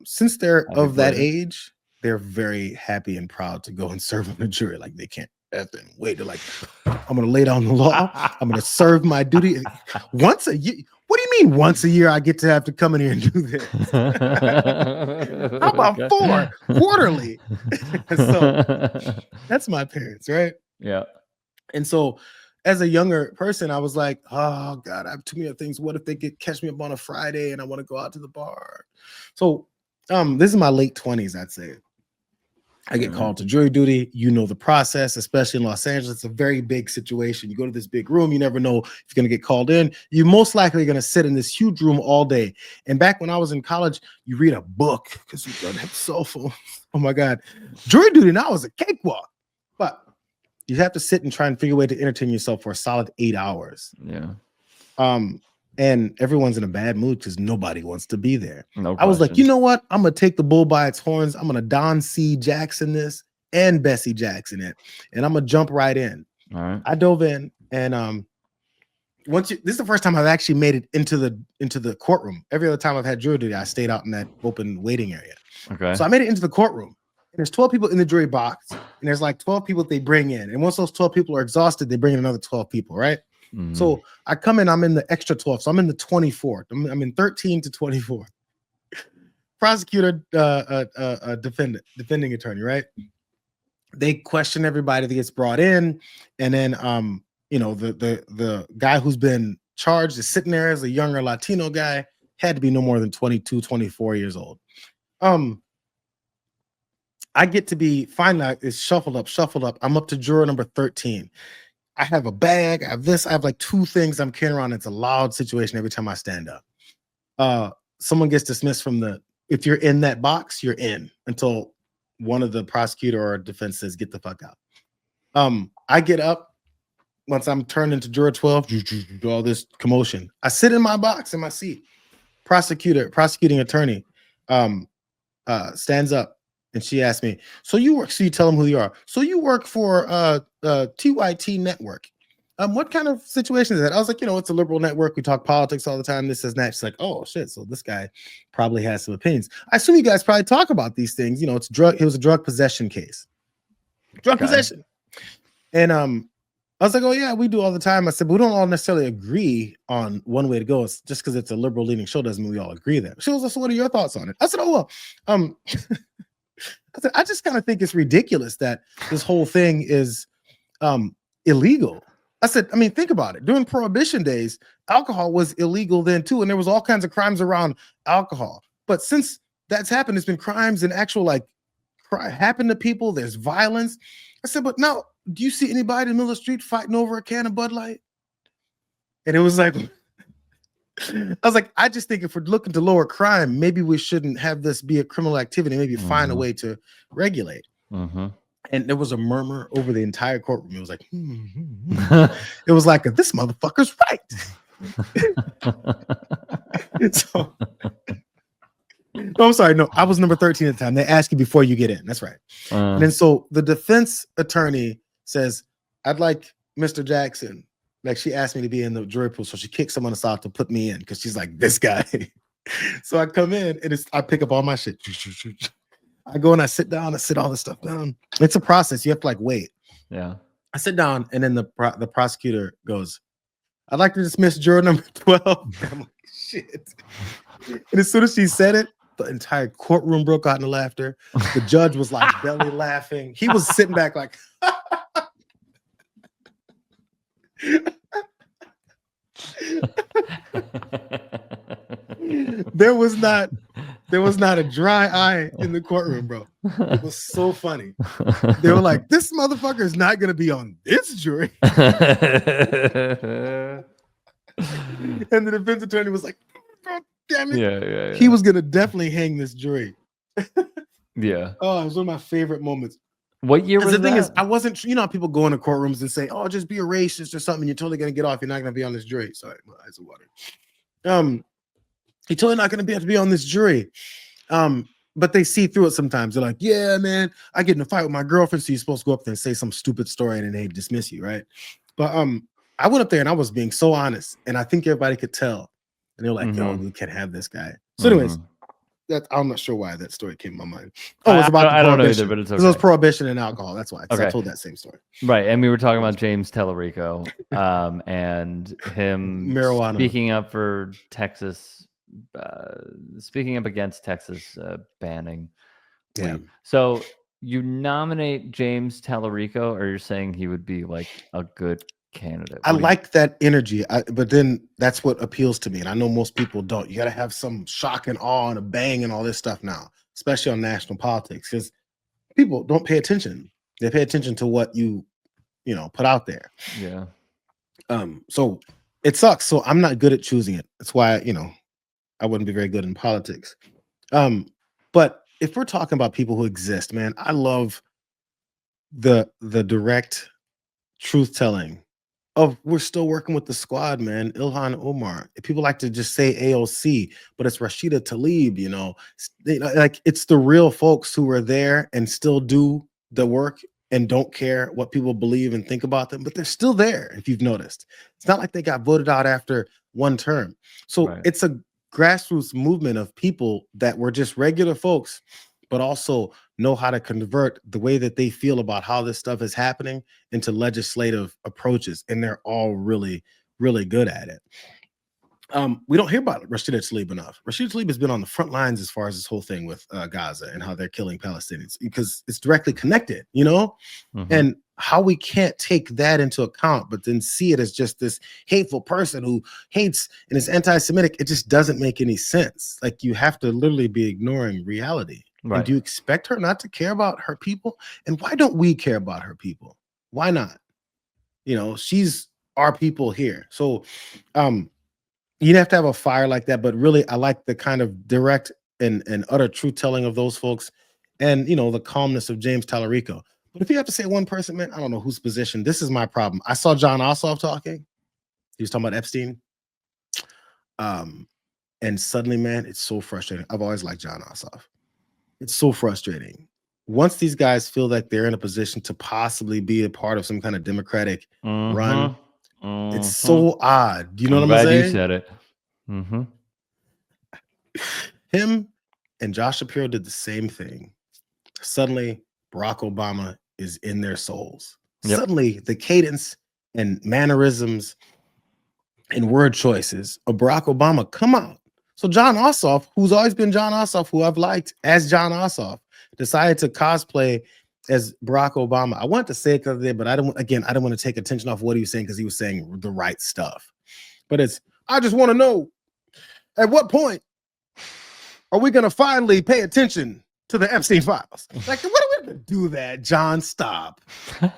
Since they're of that age, they're very happy and proud to go and serve on the jury. Like they can't wait. They're like, I'm gonna lay down the law. I'm gonna serve my duty once a year. What do you mean once a year I get to have to come in here and do this? How about 4 quarterly? So that's my parents, right? Yeah. And so as a younger person, I was like, oh God, I have too many things. What if they catch me up on a Friday and I want to go out to the bar? So this is my late 20s, I'd say. I get called to jury duty. You know the process, especially in Los Angeles. It's a very big situation. You go to this big room. You never know if you're going to get called in. You're most likely going to sit in this huge room all day. And back when I was in college, you read a book because you don't have a cell phone. Oh my God. Jury duty now is a cakewalk. But you have to sit and try and figure a way to entertain yourself for a solid 8 hours. Yeah. And everyone's in a bad mood because nobody wants to be there. No I was like, questions. you know what? I'm gonna take the bull by its horns. I'm gonna Don C. Jackson this and Bessie Jackson it, and I'm gonna jump right in. All right. I dove in, and this is the first time I've actually made it into the courtroom. Every other time I've had jury duty, I stayed out in that open waiting area. Okay. So I made it into the courtroom. And there's 12 people in the jury box, and there's like 12 people they bring in. And once those 12 people are exhausted, they bring in another 12 people, right? Mhm. So I come in, I'm in the extra 12. So I'm in the 24th. I'm in 13 to 24. Prosecutor, defending attorney, right? They question everybody that gets brought in, and then the guy who's been charged is sitting there as a younger Latino guy, had to be no more than 22, 24 years old. I get to be finally it's shuffled up. I'm up to juror number 13. I have a bag. I have this. I have like 2 things I'm carrying around. It's a loud situation every time I stand up. Someone gets dismissed from if you're in that box, you're in until one of the prosecutor or defense says, get the fuck out. I get up once I'm turned into juror 12, all this commotion. I sit in my box in my seat. Prosecuting attorney stands up. And she asked me, so you tell them who you are. So you work for TYT Network. What kind of situation is that? I was like, it's a liberal network. We talk politics all the time. This is that. She's like, oh shit. So this guy probably has some opinions. I assume you guys probably talk about these things. It was a drug possession case. Possession. And I was like, oh yeah, we do all the time. I said, but we don't all necessarily agree on one way to go. It's just because it's a liberal leaning show doesn't mean we all agree there. She was like, so what are your thoughts on it? I said, oh well, I just kind of think it's ridiculous that this whole thing is illegal. I said, I mean, think about it. During Prohibition days, alcohol was illegal then too, and there was all kinds of crimes around alcohol. But since that's happened, there's been crimes and actual happen to people. There's violence. I said, but now, do you see anybody in the middle of the street fighting over a can of Bud Light? And it was like, I was like, I just think if we're looking to lower crime, maybe we shouldn't have this be a criminal activity. Maybe find a way to regulate. And there was a murmur over the entire courtroom. It was like, it was like, this motherfucker's right. So, I'm sorry. No, I was number 13 at the time. They ask you before you get in. That's right. And then so the defense attorney says, I'd like Mr. Jackson. Like she asked me to be in the jury pool, so she kicked someone aside to put me in because she's like, this guy. So I come in and I pick up all my shit. I go and I sit down. I sit all this stuff down. It's a process. You have to wait. Yeah. I sit down and then the prosecutor goes, I'd like to dismiss juror number 12. I'm like, shit. And as soon as she said it, the entire courtroom broke out in laughter. The judge was belly laughing. He was sitting back like, there was not There was not a dry eye in the courtroom, bro. It was so funny. They were like, "This motherfucker is not going to be on this jury." And the defense attorney was like, "God damn it!" Yeah. He was going to definitely hang this jury. Yeah. Oh, it was one of my favorite moments. What year was the thing that? is, I wasn't. You know, how people go into courtrooms and say, "Oh, just be a racist or something. You're totally going to get off. You're not going to be on this jury." Sorry, my eyes are watering. You're totally not going to have to be on this jury. But they see through it sometimes. They're like, "Yeah, man, I get in a fight with my girlfriend, so you're supposed to go up there and say some stupid story, and then they dismiss you, right?" But I went up there and I was being so honest, and I think everybody could tell. And they're like, "Yo, we can't have this guy." So, anyways, I'm not sure why that story came to my mind. Oh, it's about I the don't know prohibition. either, but it's Because it was okay. prohibition and alcohol. That's why. Because I Okay. told that same story. Right, and we were talking about James Tellerico, and him Marijuana. speaking up for Texas, speaking up against Texas banning Yeah. weed. So you nominate James Tellerico, or you're saying he would be like a good candidate? I like that energy, but then that's what appeals to me. And I know most people don't. You got to have some shock and awe and a bang and all this stuff now, especially on national politics, because people don't pay attention. They pay attention to what you put out there. Yeah. So it sucks. So I'm not good at choosing it. That's why, I wouldn't be very good in politics. But if we're talking about people who exist, man, I love the direct truth telling of we're still working with the squad, man. Ilhan Omar. People like to just say AOC, but it's Rashida Tlaib, like it's the real folks who are there and still do the work and don't care what people believe and think about them, but they're still there. If you've noticed, it's not like they got voted out after one term. So it's a grassroots movement of people that were just regular folks, but also know how to convert the way that they feel about how this stuff is happening into legislative approaches. And they're all really, really good at it. We don't hear about Rashida Tlaib enough. Rashida Tlaib has been on the front lines as far as this whole thing with Gaza and how they're killing Palestinians, because it's directly connected, and how we can't take that into account, but then see it as just this hateful person who hates and is anti-Semitic. It just doesn't make any sense. Like, you have to literally be ignoring reality. Right. And do you expect her not to care about her people? And why don't we care about her people? Why not? She's our people here. So you'd have to have a fire like that. But really, I like the kind of direct and utter truth telling of those folks, and the calmness of James Tallarico. But if you have to say one person, man, I don't know whose position. This is my problem. I saw John Ossoff talking. He was talking about Epstein. And suddenly, man, it's so frustrating. I've always liked John Ossoff. It's so frustrating. Once these guys feel like they're in a position to possibly be a part of some kind of Democratic run, it's so odd. Do you know what I'm saying? You said it. Him and Josh Shapiro did the same thing. Suddenly, Barack Obama is in their souls. Yep. Suddenly, the cadence and mannerisms and word choices of Barack Obama come out. So John Ossoff, who's always been John Ossoff, who I've liked as John Ossoff, decided to cosplay as Barack Obama. I wanted to say it the other day, but I don't want to take attention off what he was saying, because he was saying the right stuff. But I just want to know, at what point are we going to finally pay attention to the Epstein files? Like, what are we going to do that, John? Stop. I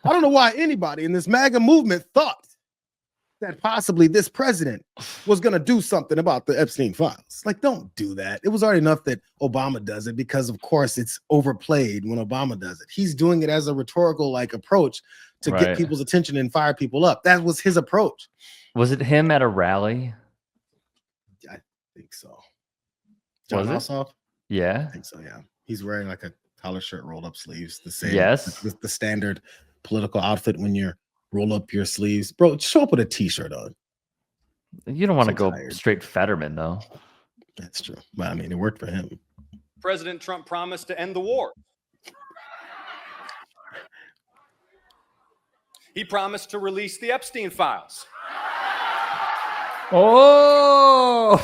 don't know why anybody in this MAGA movement thought that possibly this president was going to do something about the Epstein files. Like, don't do that. It was already enough that Obama does it, because of course it's overplayed when Obama does it. He's doing it as a rhetorical approach to get people's attention and fire people up. That was his approach. Was it him at a rally? I think so. John Ossoff? Yeah. I think so, yeah. He's wearing like a collar shirt, rolled up sleeves, the same. Yes. The standard political outfit when you're roll up your sleeves. Bro, show up with a t-shirt on. You don't want to go straight Fetterman, though. That's true. But I mean, it worked for him. President Trump promised to end the war. He promised to release the Epstein files. Oh!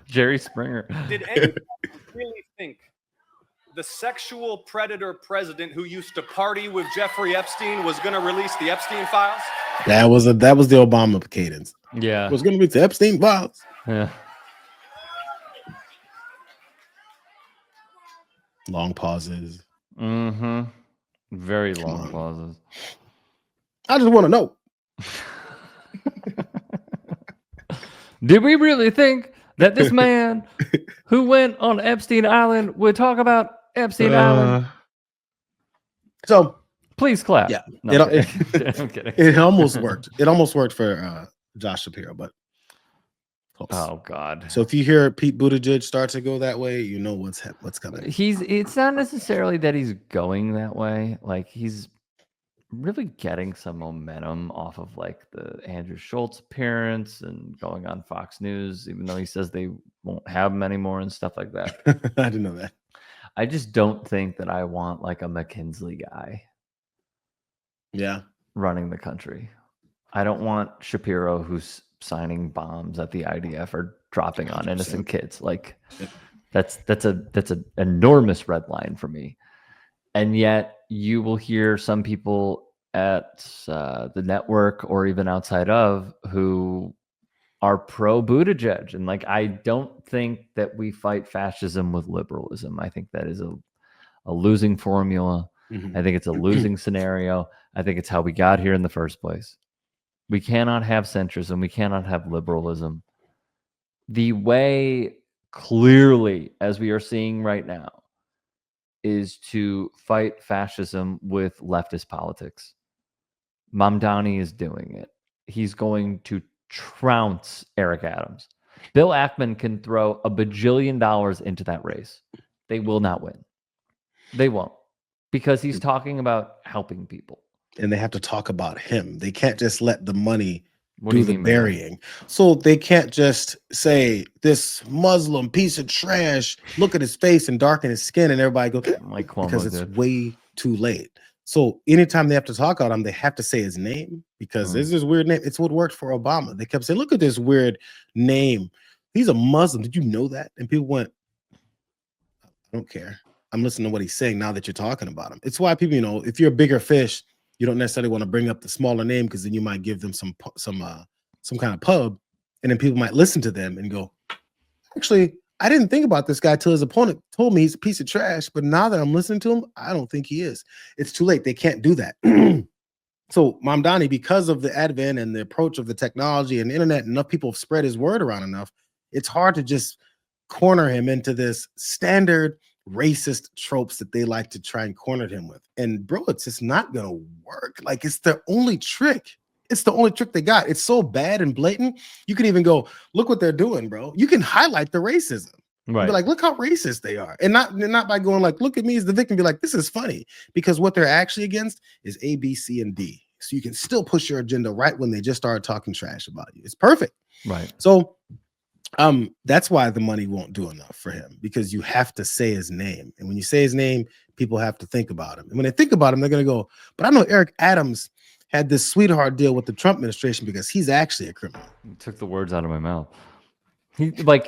Jerry Springer. Did anyone really think the sexual predator president who used to party with Jeffrey Epstein was going to release the Epstein files? That was the Obama cadence. Yeah. It was going to be the Epstein files. Yeah. Long pauses. Mm-hmm. Very long pauses. I just want to know. Did we really think that this man who went on Epstein Island would talk about Epstein Island? So please clap. Yeah, No, I'm kidding. I'm kidding. It almost worked. It almost worked for Josh Shapiro, but close. Oh God. So if you hear Pete Buttigieg start to go that way, you know what's coming. It's not necessarily that he's going that way. Like he's really getting some momentum off of like the Andrew Schulz appearance and going on Fox News, even though he says they won't have him anymore and stuff like that. I didn't know that. I just don't think that I want like a McKinsey guy. Yeah. Running the country. I don't want Shapiro who's signing bombs at the IDF or dropping on innocent kids. Like that's an enormous red line for me. And yet you will hear some people at the network or even outside of who are pro Buttigieg. And like, I don't think that we fight fascism with liberalism. I think that is a losing formula. Mm-hmm. I think it's a losing scenario. I think it's how we got here in the first place. We cannot have centrism. We cannot have liberalism. The way clearly, as we are seeing right now, is to fight fascism with leftist politics. Mamdani is doing it. He's going to trounce Eric Adams. Bill Ackman can throw $1 bajillion into that race. They will not win. They won't. Because he's talking about helping people. And they have to talk about him. They can't just let the money What do do you the mean, burying. So they can't just say this Muslim piece of trash, look at his face and darken his skin, and everybody goes, like Cuomo because it's did. way too late. So anytime they have to talk about him, they have to say his name because there's this weird name. It's what worked for Obama. They kept saying, look at this weird name. He's a Muslim. Did you know that? And people went, I don't care. I'm listening to what he's saying now that you're talking about him. It's why people, if you're a bigger fish, you don't necessarily want to bring up the smaller name because then you might give them some kind of pub, and then people might listen to them and go, actually, I didn't think about this guy till his opponent told me he's a piece of trash, but now that I'm listening to him, I don't think he is. It's too late. They can't do that. So Mamdani, because of the advent and the approach of the technology and the internet, enough people have spread his word around enough, it's hard to just corner him into this standard racist tropes that they like to try and corner him with. And bro, it's just not gonna work. Like, it's the only trick. It's the only trick they got. It's so bad and blatant. You can even go, look what they're doing, bro. You can highlight the racism. Right. Be like, look how racist they are. And not by going like, look at me as the victim. Be like, this is funny. Because what they're actually against is A, B, C, and D. So you can still push your agenda right when they just started talking trash about you. It's perfect. Right. So that's why the money won't do enough for him, because you have to say his name. And when you say his name, people have to think about him. And when they think about him, they're going to go, but I know Eric Adams had this sweetheart deal with the Trump administration because he's actually a criminal. You took the words out of my mouth.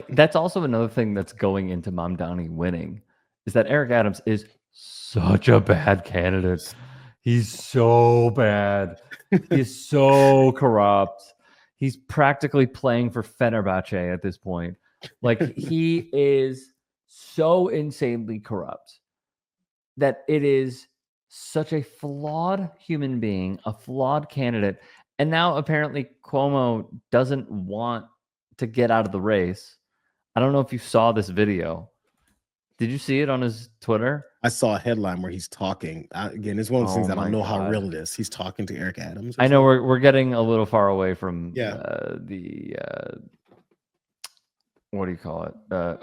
That's also another thing that's going into Mamdani winning, is that Eric Adams is such a bad candidate. He's so bad. He's so corrupt. He's practically playing for Fenerbahce at this point. Like, he is so insanely corrupt that it is such a flawed human being, a flawed candidate. And now apparently Cuomo doesn't want to get out of the race. I don't know if you saw this video. Did you see it on his Twitter? I saw a headline where he's talking. Again, it's one of those things I don't know how real it is. He's talking to Eric Adams. I know we're getting a little far away from what do you call it?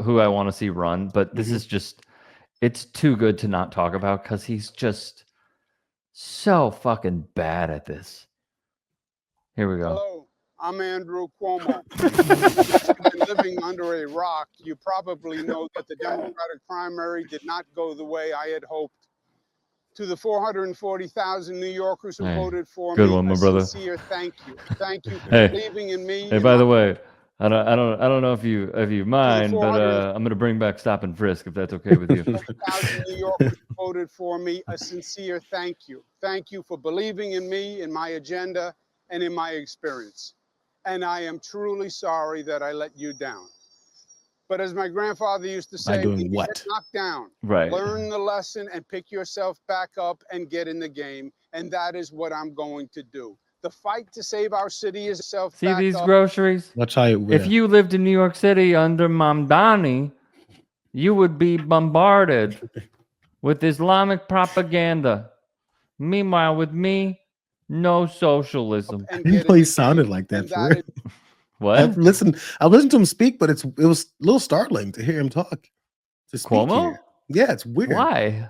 Who I want to see run, but this is just, it's too good to not talk about because he's just so fucking bad at this. Here we go. Hello, I'm Andrew Cuomo. If you've been living under a rock, you probably know that the Democratic primary did not go the way I had hoped. To the 440,000 New Yorkers who voted for me, one, my brother. sincere thank you. Thank you for Hey. believing in me. Hey, by the way, I don't know if you mind, but I'm gonna bring back stop and frisk if that's okay with you. 440,000 New Yorkers who voted for me, a sincere thank you. Thank you for believing in me, in my agenda, and in my experience. And I am truly sorry that I let you down. But as my grandfather used to say, doing when you what? get knocked down, Right. learn the lesson and pick yourself back up and get in the game. And that is what I'm going to do. The fight to save our city is self See back these up. groceries? Watch how you If you lived in New York City under Mamdani, you would be bombarded with Islamic propaganda. Meanwhile, with me, no socialism. I didn't know he sounded like that for real. What? I've listened to him speak, but it was a little startling to hear him talk. To speak Cuomo? here. Yeah, it's weird. Why?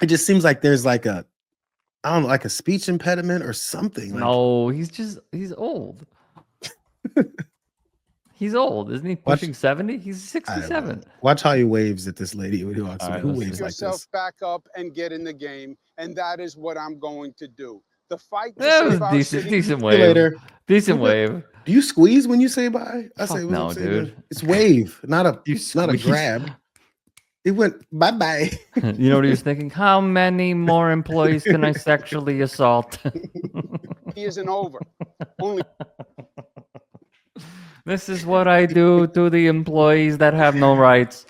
It just seems like there's like a, I don't know, like a speech impediment or something. Like, No, he's old. He's old, isn't he? Pushing 70? He's 67. Watch how he waves at this lady when he walks in. All right, Who let's waves see. like yourself this? back up and get in the game. And that is what I'm going to do. The fight to That was save our decent, city. decent See you wave. later. Decent wave. Do you squeeze when you say bye? I Fuck say, no, what's up, dude. It's wave, not a squeeze. grab. It went bye bye. You know what he was thinking? How many more employees can I sexually assault? He isn't over. Only This is what I do to the employees that have no rights.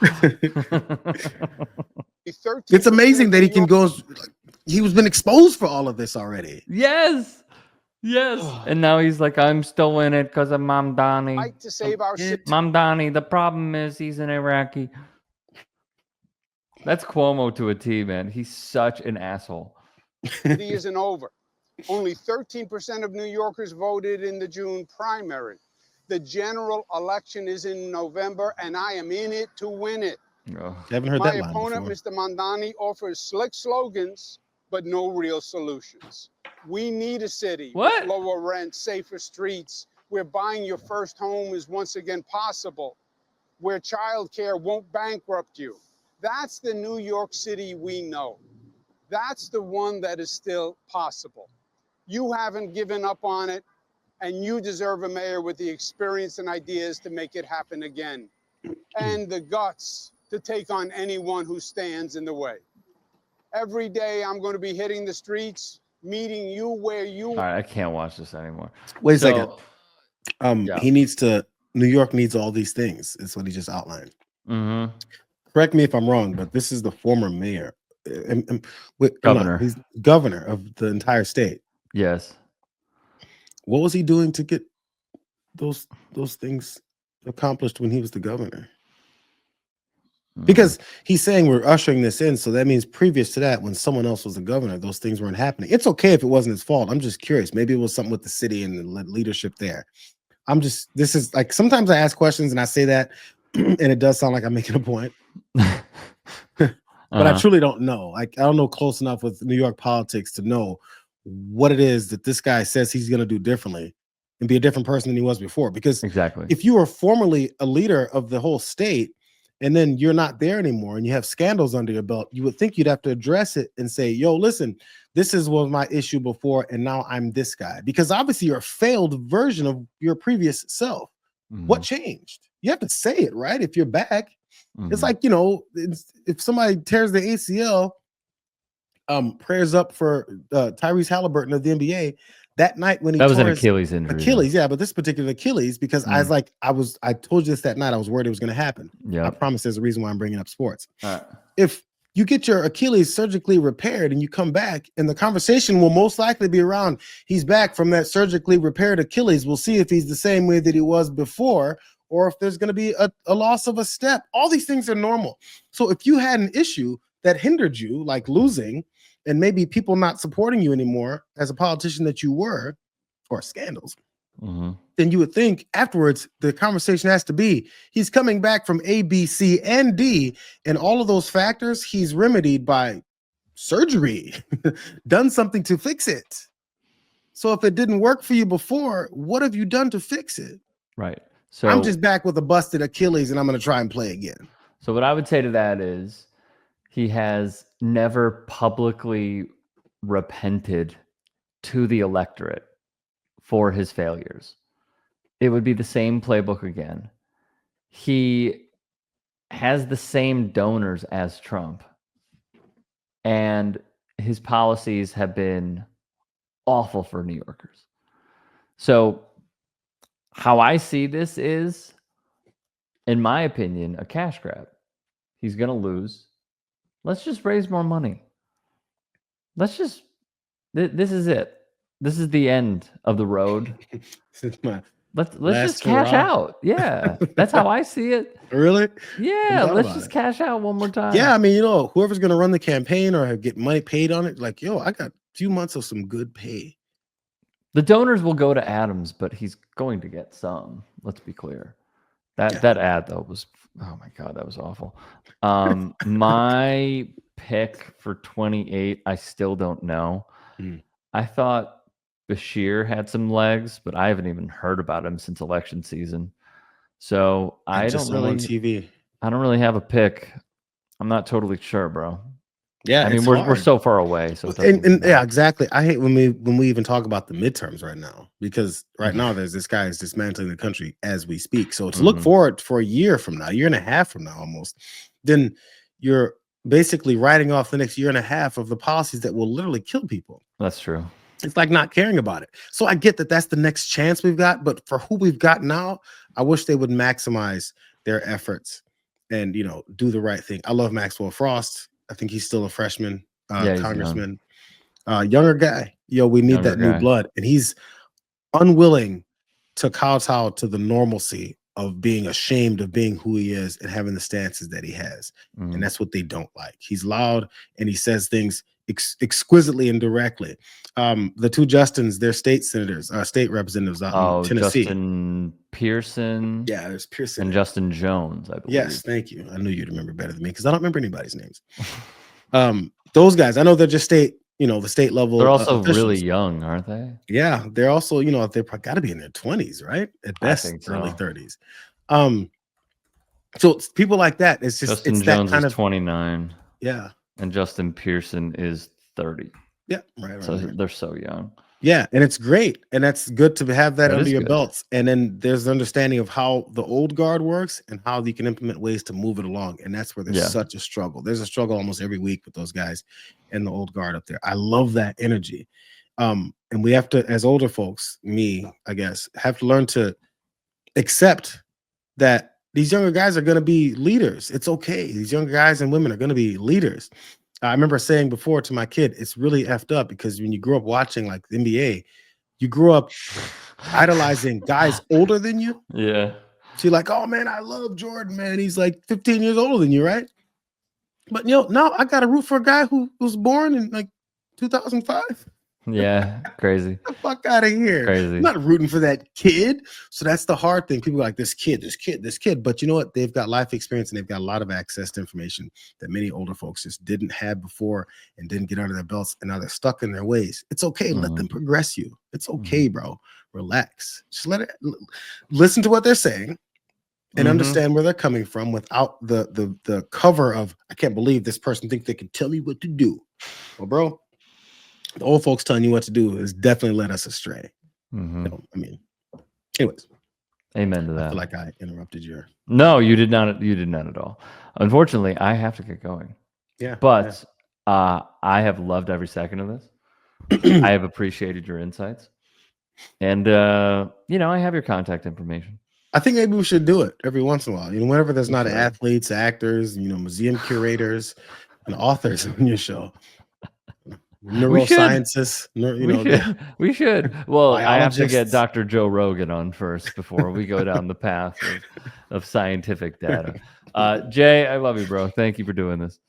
It's amazing that he can go. He was been exposed for all of this already. Yes. Yes. And now he's like, I'm still in it because of Mamdani. fight to save our city. Mamdani, the problem is he's an Iraqi. That's Cuomo to a T, man. He's such an asshole. City isn't over. Only 13% of New Yorkers voted in the June primary. The general election is in November, and I am in it to win it. Haven't heard My that line opponent, before. Mr. Mamdani, offers slick slogans, but no real solutions. We need a city with lower rent, safer streets, where buying your first home is once again possible, where childcare won't bankrupt you. That's the New York City we know. That's the one that is still possible. You haven't given up on it, and you deserve a mayor with the experience and ideas to make it happen again, and the guts to take on anyone who stands in the way. Every day I'm going to be hitting the streets, meeting you where you All right, I can't watch this anymore. Wait a So- second. yeah. He needs to. New York needs all these things. Is what he just outlined. Mhm. Correct me if I'm wrong, but this is the former mayor, Governor. He's governor of the entire state. Yes. What was he doing to get those things accomplished when he was the governor? Because he's saying we're ushering this in, so that means previous to that, when someone else was the governor, those things weren't happening. It's okay if it wasn't his fault. I'm just curious. Maybe it was something with the city and the leadership there. This is like, sometimes I ask questions and I say that, and it does sound like I'm making a point. But I truly don't know. Like, I don't know close enough with New York politics to know what it is that this guy says he's going to do differently and be a different person than he was before. Because exactly, if you were formerly a leader of the whole state and then you're not there anymore and you have scandals under your belt, you would think you'd have to address it and say, yo, listen, this was my issue before, and now I'm this guy. Because obviously you're a failed version of your previous self. What changed? You have to say it, right? If you're back. It's like, you know, if somebody tears the ACL, prayers up for Tyrese Halliburton of the NBA. That night when he that was tore an his Achilles injury. Achilles, yeah, but this particular Achilles, because I told you this that night, I was worried it was going to happen. Yeah, I promise there's a reason why I'm bringing up sports. If you get your Achilles surgically repaired and you come back, and the conversation will most likely be around, he's back from that surgically repaired Achilles. We'll see if he's the same way that he was before, or if there's going to be a loss of a step. All these things are normal. So if you had an issue that hindered you, like losing, and maybe people not supporting you anymore as a politician that you were, or scandals, then you would think afterwards the conversation has to be, he's coming back from A, B, C, and D, and all of those factors he's remedied by surgery, done something to fix it. So if it didn't work for you before, what have you done to fix it? Right. So I'm just back with a busted Achilles and I'm going to try and play again. So what I would say to that is he has never publicly repented to the electorate for his failures. It would be the same playbook again. He has the same donors as Trump, and his policies have been awful for New Yorkers. So how I see this is in my opinion, a cash grab. He's going to lose. Let's just raise more money. Let's just. This is it. This is the end of the road. Let's just cash out. Yeah, that's how I see it. Really? Yeah, let's just cash out one more time. Yeah, I mean, whoever's going to run the campaign or get money paid on it, like, I got a few months of some good pay. The donors will go to Adams, but he's going to get some. Let's be clear. That ad though was, oh my God, that was awful. My pick for 28, I still don't know. I thought Bashir had some legs, but I haven't even heard about him since election season. So I don't really on TV. I don't really have a pick. I'm not totally sure, bro. Yeah, I mean we're so far away. So yeah, exactly. I hate when we even talk about the midterms right now, because right now there's this guy is dismantling the country as we speak. So to look forward for a year from now, year and a half from now almost, then you're basically writing off the next year and a half of the policies that will literally kill people. That's true. It's like not caring about it. So I get that that's the next chance we've got, but for who we've got now, I wish they would maximize their efforts and do the right thing. I love Maxwell Frost. I think he's still a freshman, congressman, younger guy. We need that new blood, and he's unwilling to kowtow to the normalcy of being ashamed of being who he is and having the stances that he has. And that's what they don't like. He's loud and he says things exquisitely and directly. The two Justins, they're state senators, state representatives out in Tennessee. Justin Pearson. Yeah, there's Pearson and Justin Jones, I believe. Yes, thank you. I knew you'd remember better than me because I don't remember anybody's names. Those guys, I know they're just state, the state level. They're also really young, aren't they? Yeah, they're also, they've got to be in their 20s, right? At best, early 30s. So it's people like that. It's just Justin it's Jones that kind is of 29. Yeah. And Justin Pearson is 30. Yeah, right. So they're so young. Yeah, and it's great, and that's good to have that under your belts. And then there's an understanding of how the old guard works and how you can implement ways to move it along. And that's where there's such a struggle. There's a struggle almost every week with those guys and the old guard up there. I love that energy. And we have to, as older folks, me, I guess, have to learn to accept that these younger guys are going to be leaders. It's okay. These younger guys and women are going to be leaders. I remember saying before to my kid, it's really effed up because when you grew up watching like the NBA, you grew up idolizing guys older than you. Yeah. So you're like, oh man, I love Jordan, man. He's like 15 years older than you, right? But now I got to root for a guy who was born in like 2005. Yeah, crazy. Get the fuck out of here. Crazy. I'm not rooting for that kid. So that's the hard thing. People are like, this kid. But you know what? They've got life experience and they've got a lot of access to information that many older folks just didn't have before and didn't get under their belts. And now they're stuck in their ways. It's okay. Let them progress you. It's okay, bro. Relax. Just listen to what they're saying and understand where they're coming from without the cover of, I can't believe this person thinks they can tell me what to do. Well, bro, the old folks telling you what to do is definitely led us astray. Anyways. Amen to that. I feel like I interrupted your. No, you did not. You did not at all. Unfortunately, I have to get going. Yeah. But I have loved every second of this. I have appreciated your insights. And, I have your contact information. I think maybe we should do it every once in a while. Whenever there's not athletes, actors, museum curators, and authors on your show. Neuroscientists, we should. Well, I have to get Dr. Joe Rogan on first before we go down the path of scientific data. Jay, I love you, bro. Thank you for doing this.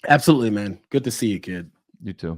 Absolutely, man. Good to see you, kid. You too.